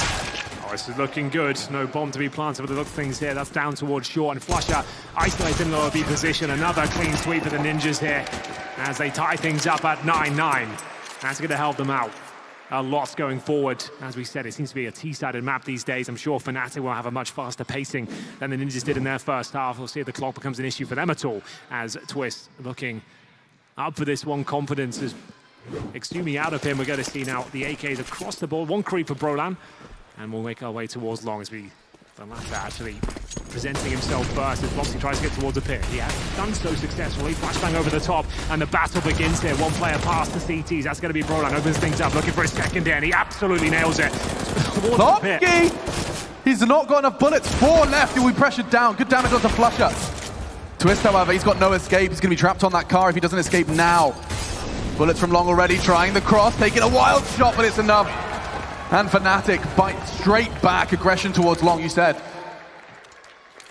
Oh, this is looking good. No bomb to be planted, but the look of things here. That's down towards short, and Flusher isolated in lower B position. Another clean sweep for the Ninjas here as they tie things up at 9-9. That's going to help them out a lot going forward. As we said, it seems to be a T-sided map these days. I'm sure fnatic will have a much faster pacing than the Ninjas did in their first half. We'll see if the clock becomes an issue for them at all, as Twist looking up for this one. Confidence is extremely out of him. We're going to see now the AKs across the board. 1 creep for Brolan, and we'll make our way towards long as the latter actually presenting himself first as Plopsky tries to get towards the pit. He has done so successfully. Flashbang over the top, and the battle begins here. 1 player past the CTs. That's going to be Brolan. Opens things up, looking for a second there, and he absolutely nails it. Plopsky! He's not got enough bullets. 4 left. He'll be pressured down. Good damage onto Flusher. Twist, however, he's got no escape. He's going to be trapped on that car if he doesn't escape now. Bullets from long already, trying the cross, taking a wild shot, but it's enough. And fnatic bite straight back. Aggression towards long, you said.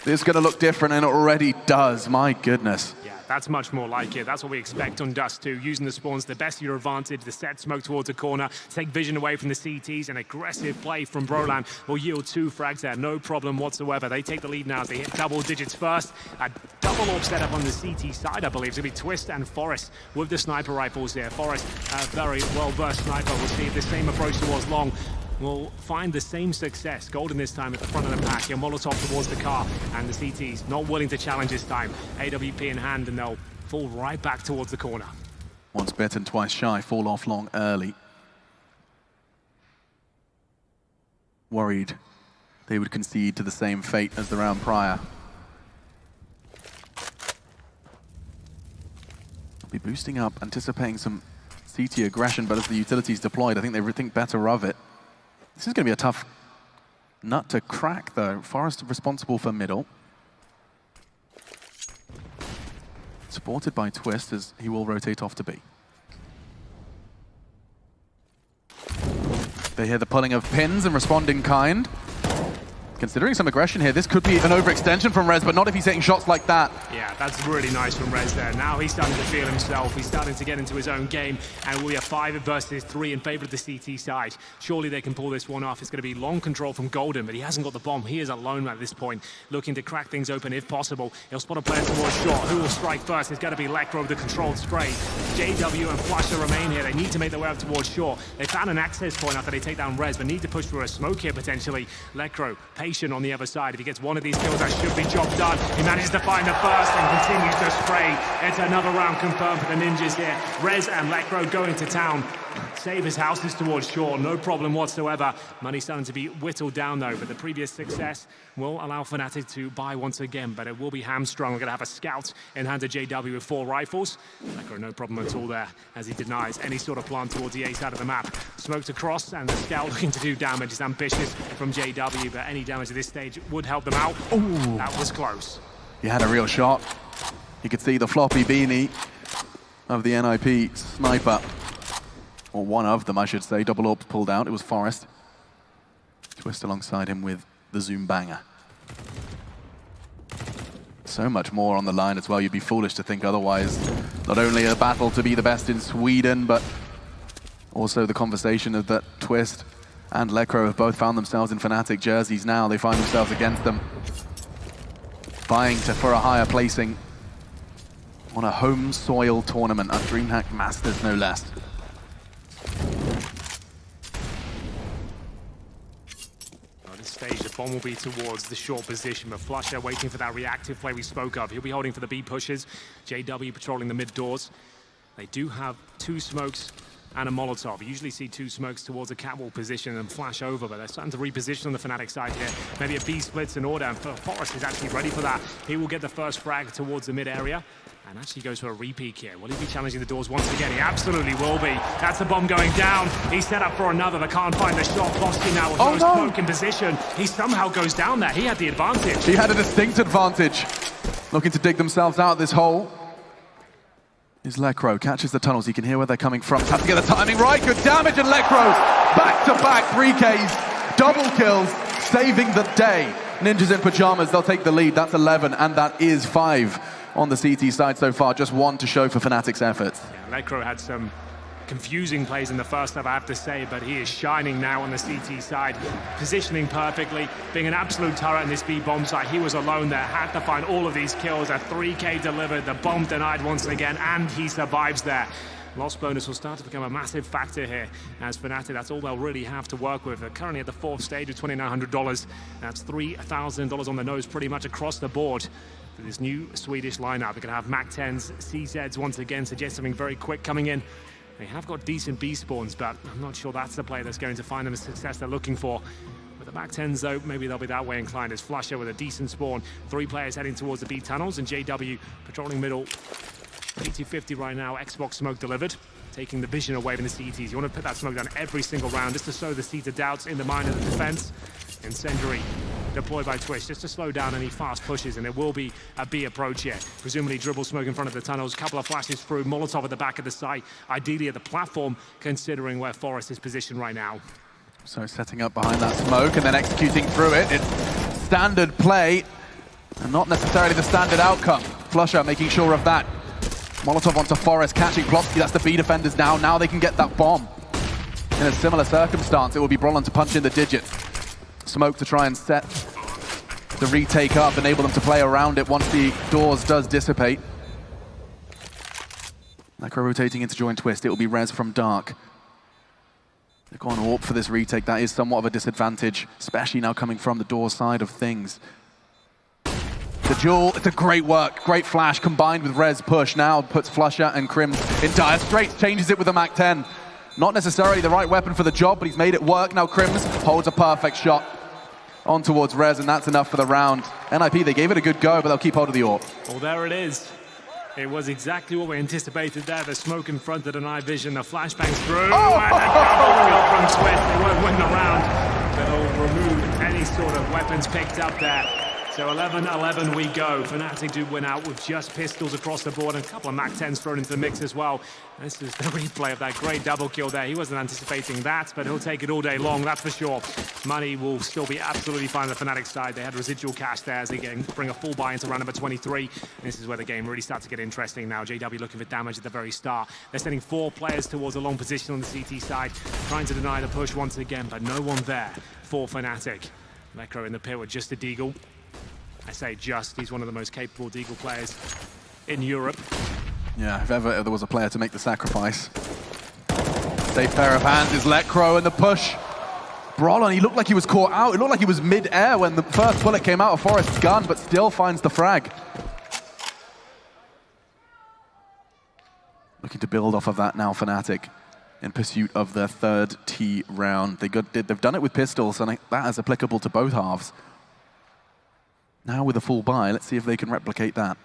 This is going to look different, and it already does. My goodness. Yeah, That's much more like it. That's what we expect on Dust 2. Using the spawns to the best of your advantage, the set smoke towards a corner, take vision away from the CTs, and aggressive play from Brolan will yield 2 frags there. No problem whatsoever. They take the lead now as they hit double digits first. A double orb setup on the CT side, I believe. It's going to be Twist and Forest with the sniper rifles here. Forest, a very well-versed sniper. We'll see if the same approach towards Long will find the same success. Golden this time at the front of the pack. Here, Molotov towards the car, and the CTs not willing to challenge this time. AWP in hand, and they'll fall right back towards the corner. Once bitten, twice shy, fall off Long early. Worried they would concede to the same fate as the round prior. Be boosting up, anticipating some CT aggression, but as the utility's deployed, I think they think better of it. This is going to be a tough nut to crack, though. Forest responsible for middle. Supported by Twist, as he will rotate off to B. They hear the pulling of pins and respond in kind. Considering some aggression here, this could be an overextension from Rez, but not if he's hitting shots like that. Yeah, that's really nice from Rez there. Now he's starting to feel himself. He's starting to get into his own game, and it will be a 5 versus 3 in favor of the CT side. Surely they can pull this one off. It's going to be long control from Golden, but he hasn't got the bomb. He is alone at this point, looking to crack things open if possible. He'll spot a player towards short. Who will strike first? It's going to be Lekro with the controlled spray. JW and Flusher remain here. They need to make their way up towards short. They found an access point after they take down Rez, but need to push through a smoke here potentially. Lekro, patient on the other side. If he gets one of these kills, that should be job done. He manages to find the first and continues to spray. It's another round confirmed for the Ninjas here. Rez and Lekro going to town. Save his houses towards shore, no problem whatsoever. Money starting to be whittled down though, but the previous success will allow fnatic to buy once again, but it will be hamstrung. We're going to have a scout in hand to JW with 4 rifles. Lekro, no problem at all there, as he denies any sort of plant towards the A side of the map. Smoked across, and the scout looking to do damage. It's ambitious from JW, but any damage at this stage would help them out. Ooh, that was close. He had a real shot. You could see the floppy beanie of the NiP sniper. Or one of them, I should say. Double orbs pulled out. It was Forest. Twist alongside him with the Zoom banger. So much more on the line as well. You'd be foolish to think otherwise. Not only a battle to be the best in Sweden, but also the conversation of that Twist and Lekro have both found themselves in fnatic jerseys now. They find themselves against them, vying for a higher placing on a home soil tournament, a DreamHack Masters no less. Stage, the bomb will be towards the short position, but Flusher waiting for that reactive play we spoke of. He'll be holding for the B pushes. JW patrolling the mid doors. They do have 2 smokes and a Molotov. You usually see 2 smokes towards a catwalk position and flash over, but they're starting to reposition on the fnatic side here. Maybe a B splits in order, and Forest is actually ready for that. He will get the first frag towards the mid area, and actually goes for a repeat here. Will he be challenging the doors once again? He absolutely will be. That's the bomb going down. He's set up for another, but can't find the shot. Bosky now with no smoke in position. He somehow goes down there. He had the advantage. He had a distinct advantage. Looking to dig themselves out of this hole is Lekro. Catches the tunnels. He can hear where they're coming from. Has to get the timing right. Good damage, and Lekro back-to-back 3Ks. Double kills, saving the day. Ninjas in pajamas, they'll take the lead. That's 11, and that is 5 on the CT side so far. Just 1 to show for fnatic's efforts. Yeah, Lekro had some confusing plays in the first half, I have to say, but he is shining now on the CT side, positioning perfectly, being an absolute turret in this B bomb site. He was alone there, had to find all of these kills. A 3K delivered, the bomb denied once again, and he survives there. Loss bonus will start to become a massive factor here as fnatic. That's all they'll really have to work with. They're currently at the 4th stage with $2,900. That's $3,000 on the nose pretty much across the board for this new Swedish lineup. They're going to have MAC-10s, CZs once again, suggest something very quick coming in. They have got decent B spawns, but I'm not sure that's the play that's going to find them the success they're looking for. With the MAC-10s, though, maybe they'll be that way inclined. As Flusher with a decent spawn. 3 players heading towards the B tunnels, and JW patrolling middle. 80-50 right now, Xbox smoke delivered, taking the vision away from the CTs. You want to put that smoke down every single round just to sow the seeds of doubts in the mind of the defense. Incendiary deployed by Twist just to slow down any fast pushes, and there will be a B approach here. Presumably dribble smoke in front of the tunnels, couple of flashes through, Molotov at the back of the site, ideally at the platform, considering where Forest is positioned right now. So setting up behind that smoke and then executing through it. It's standard play and not necessarily the standard outcome. Flusher making sure of that. Molotov onto Forest, catching Plopsky. That's the B defenders now. Now they can get that bomb. In a similar circumstance, it will be Brollan to punch in the digits. Smoke to try and set the retake up, enable them to play around it once the doors does dissipate. Necro rotating into join Twist. It will be Rez from Dark. They've gone AWP for this retake. That is somewhat of a disadvantage, especially now coming from the door side of things. The duel, it's a great work, great flash combined with Rez push. Now puts Flusher and Crims in dire straits, changes it with a Mac-10. Not necessarily the right weapon for the job, but he's made it work. Now Crims holds a perfect shot on towards Rez, and that's enough for the round. NiP, they gave it a good go, but they'll keep hold of the AWP. Well, there it is. It was exactly what we anticipated there. The smoke in front of the night vision, the flashbangs through, and a double kill from Twist. They won't win the round. They'll remove any sort of weapons picked up there. So 11-11 we go. Fnatic do win out with just pistols across the board and a couple of Mac-10s thrown into the mix as well. This is the replay of that great double kill there. He wasn't anticipating that, but he'll take it all day long, that's for sure. Money will still be absolutely fine on the Fnatic side. They had residual cash there as they bring a full buy into round number 23. And this is where the game really starts to get interesting now. JW looking for damage at the very start. They're sending 4 players towards a long position on the CT side, trying to deny the push once again, but no one there for Fnatic. Necro in the pit with just a Deagle. I say just, he's one of the most capable Deagle players in Europe. Yeah, if ever there was a player to make the sacrifice. Safe pair of hands is Lecro, and the push. Brollan, he looked like he was caught out. It looked like he was mid-air when the first bullet came out of Forrest's gun, but still finds the frag. Looking to build off of that now, Fnatic, in pursuit of their third T round. They've done it with pistols, and that is applicable to both halves. Now with a full buy, let's see if they can replicate that.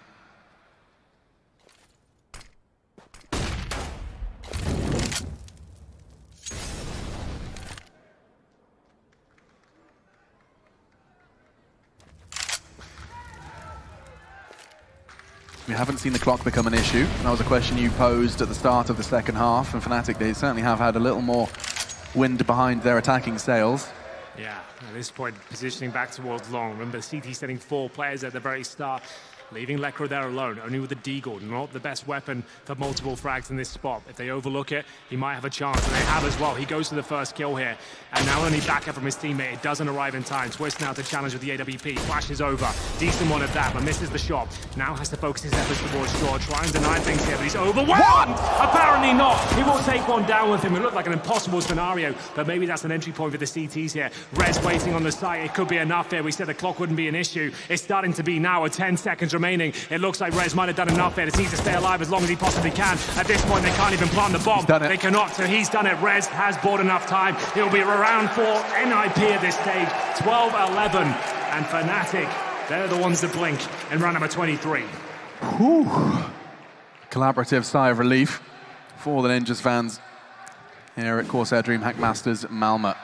We haven't seen the clock become an issue. That was a question you posed at the start of the second half, and Fnatic, they certainly have had a little more wind behind their attacking sails. Yeah, at this point, positioning back towards long. Remember, CT sending 4 players at the very start, leaving Lecro there alone, only with the Deagle, not the best weapon for multiple frags in this spot. If they overlook it, he might have a chance, and they have as well. He goes to the first kill here, and now only backup from his teammate. It doesn't arrive in time. Twist now to challenge with the AWP, flashes over. Decent one at that, but misses the shot. Now has to focus his efforts towards shore, try and deny things here, but he's overwhelmed! Apparently not. He will take one down with him. It looked like an impossible scenario, but maybe that's an entry point for the CTs here. Rez waiting on the site. It could be enough here. We said the clock wouldn't be an issue. It's starting to be now, with 10 seconds remaining. It looks like Rez might have done enough there. He needs to stay alive as long as he possibly can. At this point, they can't even plant the bomb. They cannot, so he's done it. Rez has bought enough time. He'll be around for NiP at this stage. 12-11, and Fnatic, they're the ones that blink in round number 23. Whew. Collaborative sigh of relief for the Ninjas fans here at Corsair DreamHack Masters Malmö.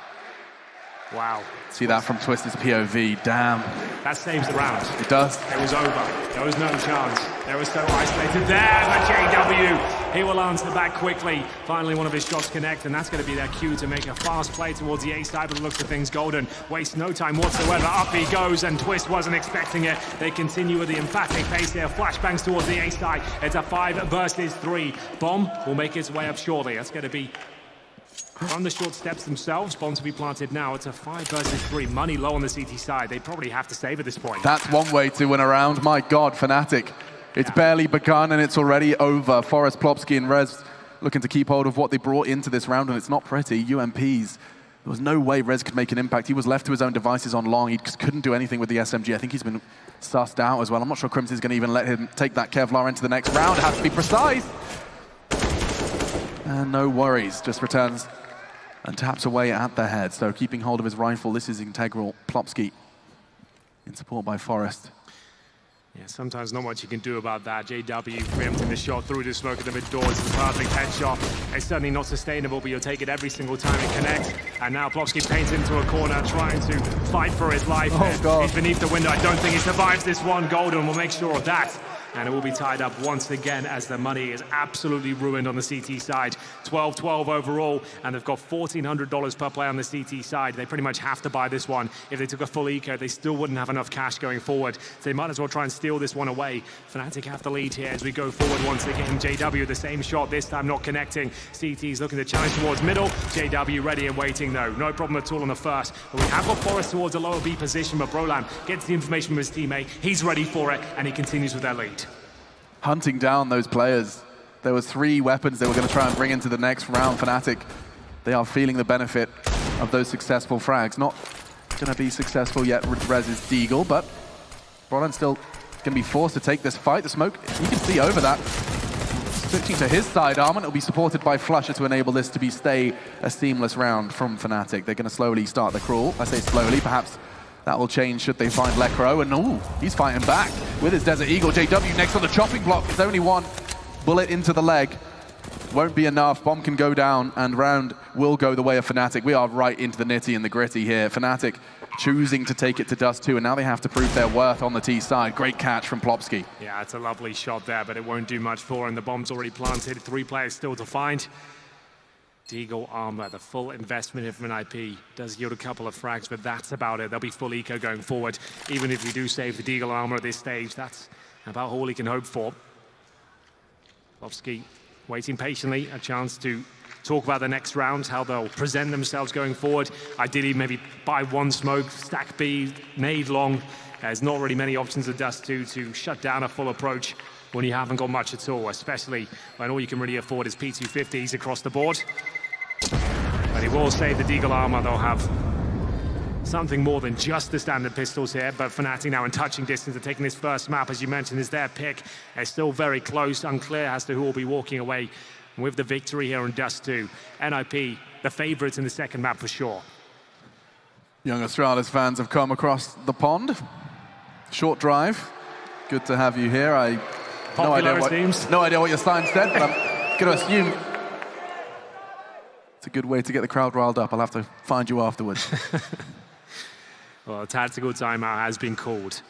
Wow. See that from Twisted's POV, damn. That saves the round. It does. It was over. There was no chance. They were so isolated. There's the JW. He will answer back quickly. Finally, one of his shots connect, and that's going to be their cue to make a fast play towards the A side, but it looks of things Golden wastes no time whatsoever. Up he goes, and Twist wasn't expecting it. They continue with the emphatic pace here. Flashbangs towards the A side. It's a 5 versus 3. Bomb will make its way up shortly. That's going to be from the short steps themselves. Bomb to be planted now. It's a 5 versus 3. Money low on the CT side. They probably have to save at this point. That's one way to win a round. My God, Fnatic. It's barely begun and it's already over. Forrest, Plopsky, and Rez looking to keep hold of what they brought into this round, and it's not pretty. UMPs. There was no way Rez could make an impact. He was left to his own devices on long. He just couldn't do anything with the SMG. I think he's been sussed out as well. I'm not sure Crimson's going to even let him take that Kevlar into the next round. It has to be precise. And no worries. Just returns and taps away at the head. So keeping hold of his rifle, this is integral. Plopsky in support by Forrest. Yeah, sometimes not much you can do about that. JW preempting the shot through the smoke at the mid doors. It's a perfect headshot. It's certainly not sustainable, but you'll take it every single time it connects. And now Plopsky paints into a corner, trying to fight for his life. Oh, God. He's beneath the window. I don't think he survives this one. Golden will make sure of that. And it will be tied up once again as the money is absolutely ruined on the CT side. 12-12 overall, and they've got $1,400 per play on the CT side. They pretty much have to buy this one. If they took a full eco, they still wouldn't have enough cash going forward. So they might as well try and steal this one away. Fnatic have the lead here as we go forward once again. JW, the same shot, this time not connecting. CT's looking to challenge towards middle. JW ready and waiting though. No problem at all on the first. But we have got Forest towards a lower B position, but Brolan gets the information from his teammate. He's ready for it, and he continues with their lead. Hunting down those players. There was 3 weapons they were going to try and bring into the next round. Fnatic, they are feeling the benefit of those successful frags. Not going to be successful yet with Rez's Deagle, but Brolan's still going to be forced to take this fight. The smoke, you can see over that. Switching to his sidearm, and it'll be supported by Flusher to enable this to stay a seamless round from Fnatic. They're going to slowly start the crawl. I say slowly, perhaps that will change should they find Lekro. And ooh, he's fighting back with his Desert Eagle. JW next on the chopping block. It's only 1 bullet into the leg. Won't be enough. Bomb can go down, and round will go the way of Fnatic. We are right into the nitty and the gritty here. Fnatic choosing to take it to Dust 2, and now they have to prove their worth on the T side. Great catch from Plopsky. Yeah, it's a lovely shot there, but it won't do much for him. The bomb's already planted. 3 players still to find. Deagle armor, the full investment of NiP does yield a couple of frags, but that's about it. There'll be full eco going forward. Even if we do save the Deagle armor at this stage, that's about all he can hope for. Plopsky waiting patiently, a chance to talk about the next round, how they'll present themselves going forward. Ideally, maybe buy 1 smoke, stack B, nade long. There's not really many options at Dust 2 to shut down a full approach when you haven't got much at all, especially when all you can really afford is P250s across the board. But he will save the Deagle armor. They'll have something more than just the standard pistols here, but Fnatic now in touching distance of taking this first map, as you mentioned, is their pick. They're still very close, unclear as to who will be walking away with the victory here in Dust 2. NiP, the favorites in the second map for sure. Young Astralis fans have come across the pond. Short drive. Good to have you here. No idea what your sign said, but I'm going to assume it's a good way to get the crowd riled up. I'll have to find you afterwards. Well, a tactical timeout has been called.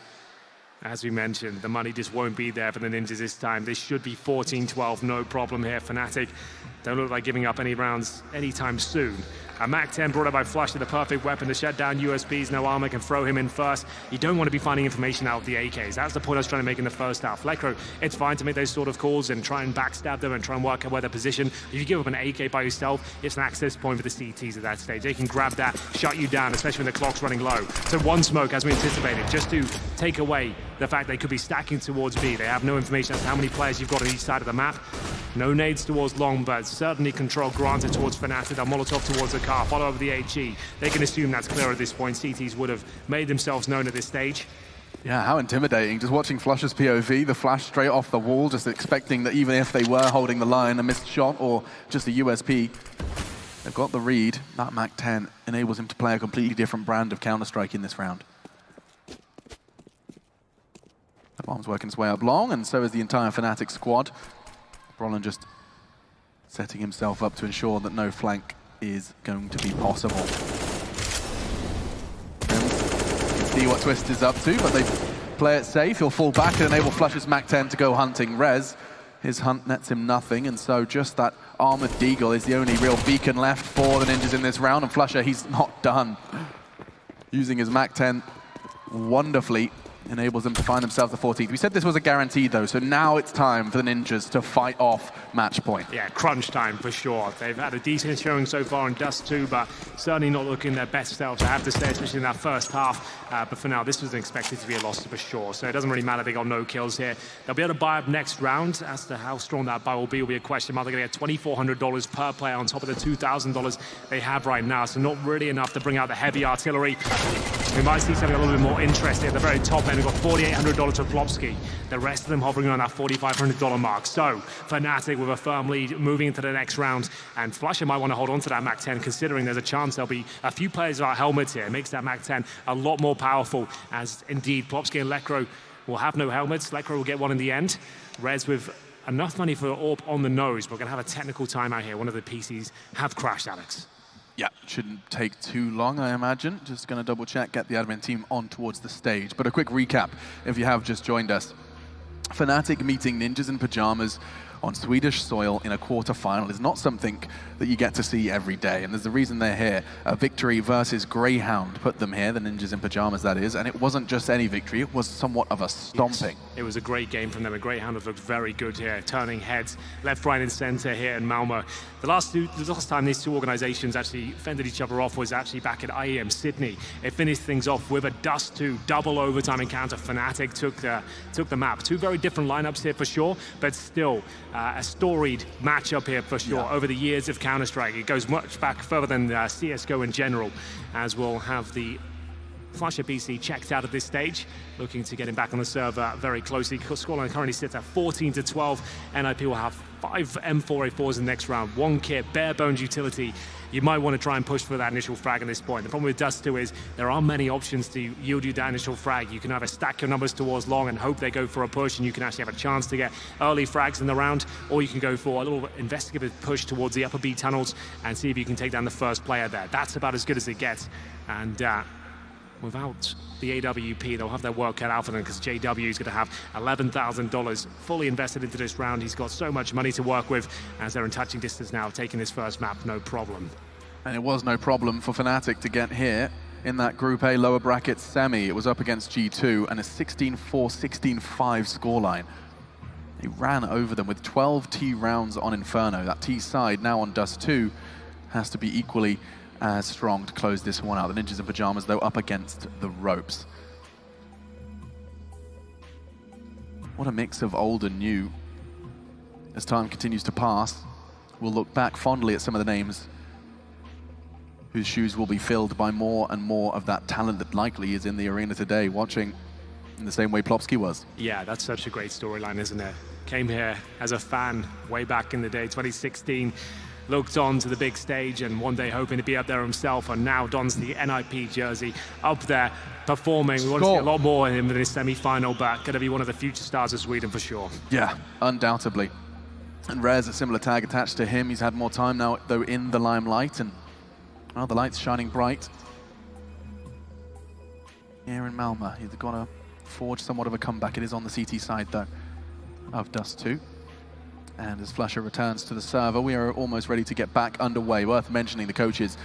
As we mentioned, the money just won't be there for the Ninjas this time. This should be 14-12, no problem here. Fnatic don't look like giving up any rounds anytime soon. A MAC-10 brought up by Flusher, the perfect weapon to shut down USBs. No armor can throw him in first. You don't want to be finding information out of the AKs. That's the point I was trying to make in the first half. Lekro, it's fine to make those sort of calls and try and backstab them and try and work out where their position. If you give up an AK by yourself, it's an access point for the CTs at that stage. They can grab that, shut you down, especially when the clock's running low. So 1 smoke, as we anticipated, just to take away the fact they could be stacking towards B. They have no information as to how many players you've got on each side of the map. No nades towards long, but certainly control granted towards Fnatic. They'll Molotov towards the car, follow over the HE. They can assume that's clear at this point. CTs would have made themselves known at this stage. Yeah, how intimidating. Just watching Flusher's POV, the flash straight off the wall, just expecting that even if they were holding the line, a missed shot or just a USP, they've got the read. That MAC-10 enables him to play a completely different brand of Counter-Strike in this round. The bomb's working its way up long, and so is the entire Fnatic squad. Brolan just setting himself up to ensure that no flank is going to be possible. And you can see what Twist is up to, but they play it safe. He'll fall back and enable Flusher's MAC-10 to go hunting Rez. His hunt nets him nothing, and so just that armored Deagle is the only real beacon left for the Ninjas in this round, and Flusher, he's not done. Using his MAC-10 wonderfully enables them to find themselves the 14th. We said this was a guarantee, though, so now it's time for the Ninjas to fight off match point. Yeah, crunch time for sure. They've had a decent showing so far in Dust 2, but certainly not looking their best selves, I have to say, especially in that first half. But for now, this was expected to be a loss for sure, so it doesn't really matter. They got no kills here. They'll be able to buy up next round. As to how strong that buy will be a question mark. They're going to get $2,400 per player on top of the $2,000 they have right now, so not really enough to bring out the heavy artillery. We might see something a little bit more interesting at the very top end. We've got $4,800 for Plopsky. The rest of them hovering around that $4,500 mark. So, Fnatic with a firm lead moving into the next round. And Flusher might want to hold on to that MAC-10, considering there's a chance there'll be a few players without helmets here. It makes that MAC-10 a lot more powerful, as indeed Plopsky and Lekro will have no helmets. Lekro will get one in the end. Rez with enough money for AWP on the nose. We're going to have a technical timeout here. One of the PCs have crashed, Alex. Yeah, shouldn't take too long, I imagine. Just going to double check, get the admin team on towards the stage. But a quick recap, if you have just joined us. Fnatic meeting Ninjas in Pajamas on Swedish soil in a quarter-final is not something that you get to see every day, and there's a reason they're here. A victory versus Greyhound put them here, the Ninjas in Pajamas, that is, and it wasn't just any victory, it was somewhat of a stomping. Yes, it was a great game from them, and Greyhound have looked very good here, turning heads left, right, and center here in Malmö. The last time these two organizations actually fended each other off was actually back at IEM Sydney. It finished things off with a Dust 2 double overtime encounter. Fnatic took the map. Two very different lineups here for sure, but still a storied matchup here for sure. Over the years of Counter-Strike, it goes much back further than CSGO in general, as we'll have the flusha BC checked out at this stage, looking to get him back on the server very closely. Scoreline currently sits at 14-12. NiP will have 5 M4A4s in the next round, 1 kit, bare bones utility. You might want to try and push for that initial frag at this point. The problem with Dust 2 is there are many options to yield you that initial frag. You can either stack your numbers towards long and hope they go for a push and you can actually have a chance to get early frags in the round, or you can go for a little investigative push towards the upper B tunnels and see if you can take down the first player there. That's about as good as it gets. And without the AWP, they'll have their work cut out for them, because JW is going to have $11,000 fully invested into this round. He's got so much money to work with, as they're in touching distance now, taking this first map, no problem. And it was no problem for Fnatic to get here in that Group A lower bracket semi. It was up against G2 and a 16-4, 16-5 scoreline. He ran over them with 12 T rounds on Inferno. That T side now on Dust 2 has to be equally as strong to close this one out. The Ninjas in Pajamas, though, up against the ropes. What a mix of old and new. As time continues to pass, we'll look back fondly at some of the names whose shoes will be filled by more and more of that talent that likely is in the arena today, watching in the same way Plopsky was. Yeah, that's such a great storyline, isn't it? Came here as a fan way back in the day, 2016. Looked on to the big stage and one day hoping to be up there himself, and now dons the NiP jersey up there performing. We want to see a lot more in him in this semi-final, but going to be one of the future stars of Sweden for sure. Yeah, undoubtedly. And Rez, a similar tag attached to him. He's had more time now, though, in the limelight, and well, the light's shining bright here in Malmö. He's got to forge somewhat of a comeback. It is on the CT side, though, of Dust 2. And as flusha returns to the server, we are almost ready to get back underway. Worth mentioning, the coaches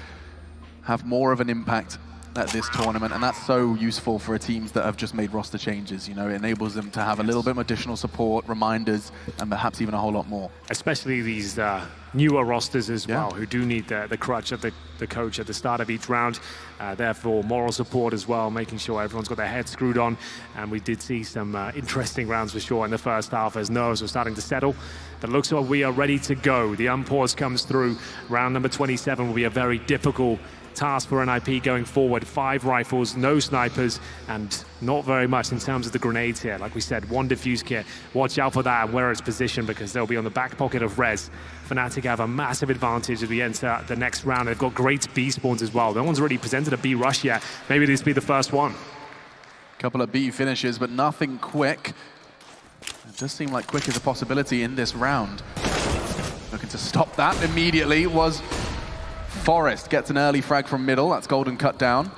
have more of an impact at this tournament, and that's so useful for teams that have just made roster changes. You know, it enables them to have a little bit of additional support, reminders, and perhaps even a whole lot more. Especially these newer rosters as well, who do need the crutch of the coach at the start of each round. Therefore, moral support as well, making sure everyone's got their head screwed on. And we did see some interesting rounds for sure in the first half as nerves were starting to settle. But looks like we are ready to go. The unpause comes through. Round number 27 will be a very difficult task for NiP going forward. 5 rifles, no snipers, and not very much in terms of the grenades here. Like we said, 1 diffuse kit. Watch out for that and where it's positioned, because they'll be on the back pocket of Rez. Fnatic have a massive advantage as we enter the next round. They've got great B spawns as well. No one's really presented a B rush yet. Maybe this will be the first one. Couple of B finishes, but nothing quick. It does seem like quick is a possibility in this round. Looking to stop that immediately was Forest. Gets an early frag from middle. That's Golden cut down.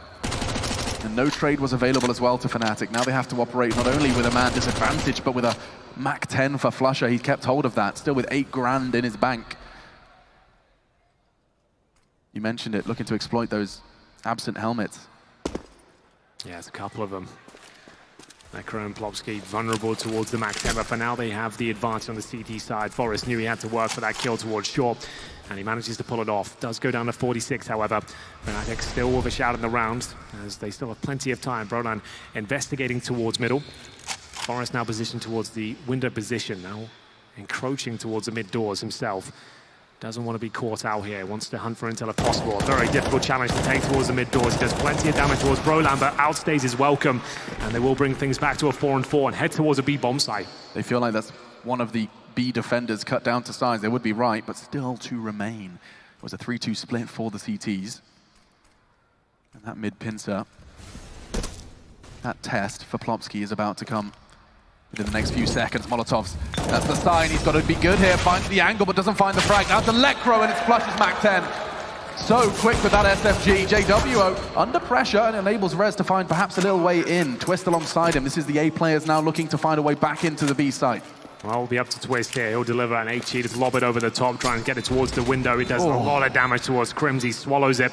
And no trade was available as well to Fnatic. Now they have to operate not only with a man disadvantage, but with a Mac 10 for flusha. He kept hold of that, still with 8 grand in his bank. You mentioned it, looking to exploit those absent helmets. Yeah, there's a couple of them. Necro and Plopsky vulnerable towards the Mac 10, but for now they have the advantage on the CT side. Forrest knew he had to work for that kill towards short, and he manages to pull it off. Does go down to 46, however. Fnatic still with a shout in the round, as they still have plenty of time. Brolan investigating towards middle. Forrest now positioned towards the window position, now encroaching towards the mid doors himself. Doesn't want to be caught out here, wants to hunt for intel if possible. A very difficult challenge to take towards the mid doors. He does plenty of damage towards Brolan, but outstays his welcome, and they will bring things back to a 4-on-4 and head towards a B bomb site. They feel like that's one of the B defenders cut down to size. They would be right, but still to remain. It was a 3-2 split for the CTs. And that mid pincer, that test for Plopsky is about to come within the next few seconds. Molotovs, that's the sign. He's got to be good here. Finds the angle, but doesn't find the frag. Now to Lecro, and it's flushes Mac 10. so quick with that SFG. JW under pressure and enables Rez to find perhaps a little way in. Twist alongside him. This is the A players now looking to find a way back into the B site. Well, it'll be up to Twist here. He'll deliver an H-cheat, just lob it over the top, try and get it towards the window. It does a lot of damage towards Crims. He swallows it.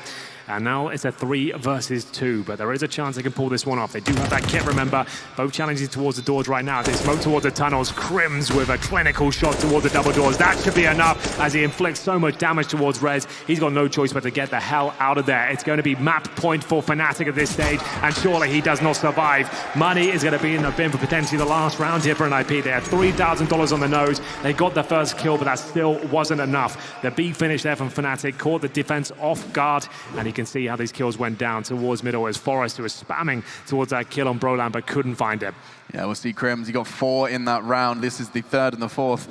And now it's a 3 versus 2, but there is a chance they can pull this one off. They do have that kit, remember. Both challenging towards the doors right now. They smoke towards the tunnels. Crims with a clinical shot towards the double doors. That should be enough as he inflicts so much damage towards Rez. He's got no choice but to get the hell out of there. It's going to be map point for fnatic at this stage, and surely he does not survive. Money is going to be in the bin for potentially the last round here for NiP. They had $3,000 on the nose. They got the first kill, but that still wasn't enough. The B finish there from fnatic caught the defense off guard, and you can see how these kills went down towards middle as Forrest, who was spamming towards that kill on Broland but couldn't find it. Yeah, we'll see Crims. He got 4 in that round. This is the 3rd and the 4th.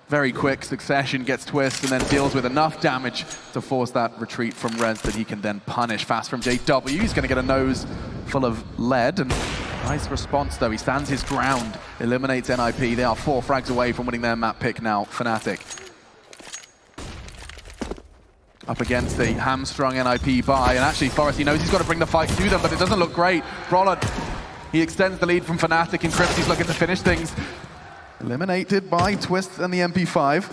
Very quick succession, gets Twist and then deals with enough damage to force that retreat from Rez that he can then punish. Fast from JW. He's going to get a nose full of lead, and nice response though. He stands his ground, eliminates NiP. They are 4 frags away from winning their map pick now, fnatic. Up against the hamstrung NiP buy, and actually Forrest, he knows he's got to bring the fight to them, but it doesn't look great. Broland, he extends the lead from fnatic, and Crims, he's looking to finish things. Eliminated by Twist and the MP5.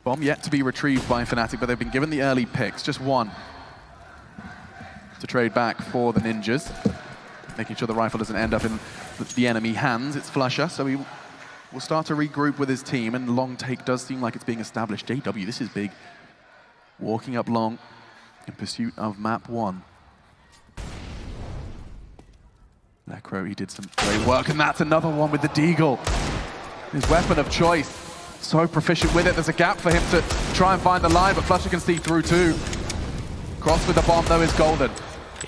Bomb yet to be retrieved by fnatic, but they've been given the early picks, just 1 to trade back for the ninjas. Making sure the rifle doesn't end up in the enemy hands. It's Flusher, so he will start to regroup with his team, and long take does seem like it's being established. JW, this is big. Walking up long in pursuit of map 1. Lecro, he did some great work, and that's another one with the Deagle. His weapon of choice. So proficient with it. There's a gap for him to try and find the line, but Flusher can see through too. Cross with the bomb though is Golden.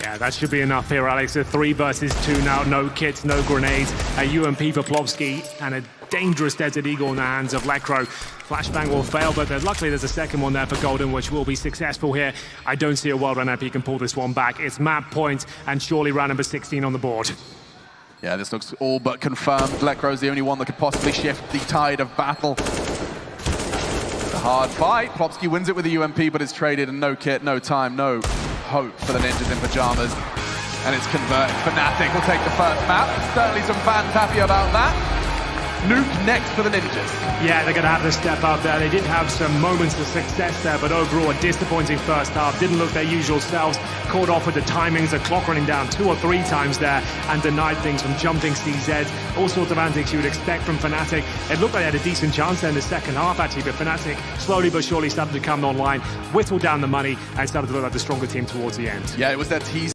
Yeah, that should be enough here, Alex. A 3 versus 2 now. No kits, no grenades. A UMP for Plopsky, and a dangerous Desert Eagle in the hands of Lecro. Flashbang will fail, but luckily there's a second one there for Golden, which will be successful here. I don't see a world where NiP can pull this one back. It's map point, and surely round number 16 on the board. Yeah, this looks all but confirmed. Lecro's the only one that could possibly shift the tide of battle. It's a hard fight. Plopsky wins it with the UMP, but it's traded, and no kit, no time, no hope for the ninjas in pajamas. And it's converted. fnatic will take the first map. Certainly some fans happy about that. Nuke next for the ninjas. Yeah, they're going to have to step up there. They did have some moments of success there, but overall a disappointing first half. Didn't look their usual selves. Caught off with the timings, the clock running down 2 or 3 times there, and denied things from jumping CZ. All sorts of antics you would expect from fnatic. It looked like they had a decent chance there in the second half, actually, but fnatic slowly but surely started to come online, whittle down the money, and started to look like the stronger team towards the end. Yeah, it was their tease.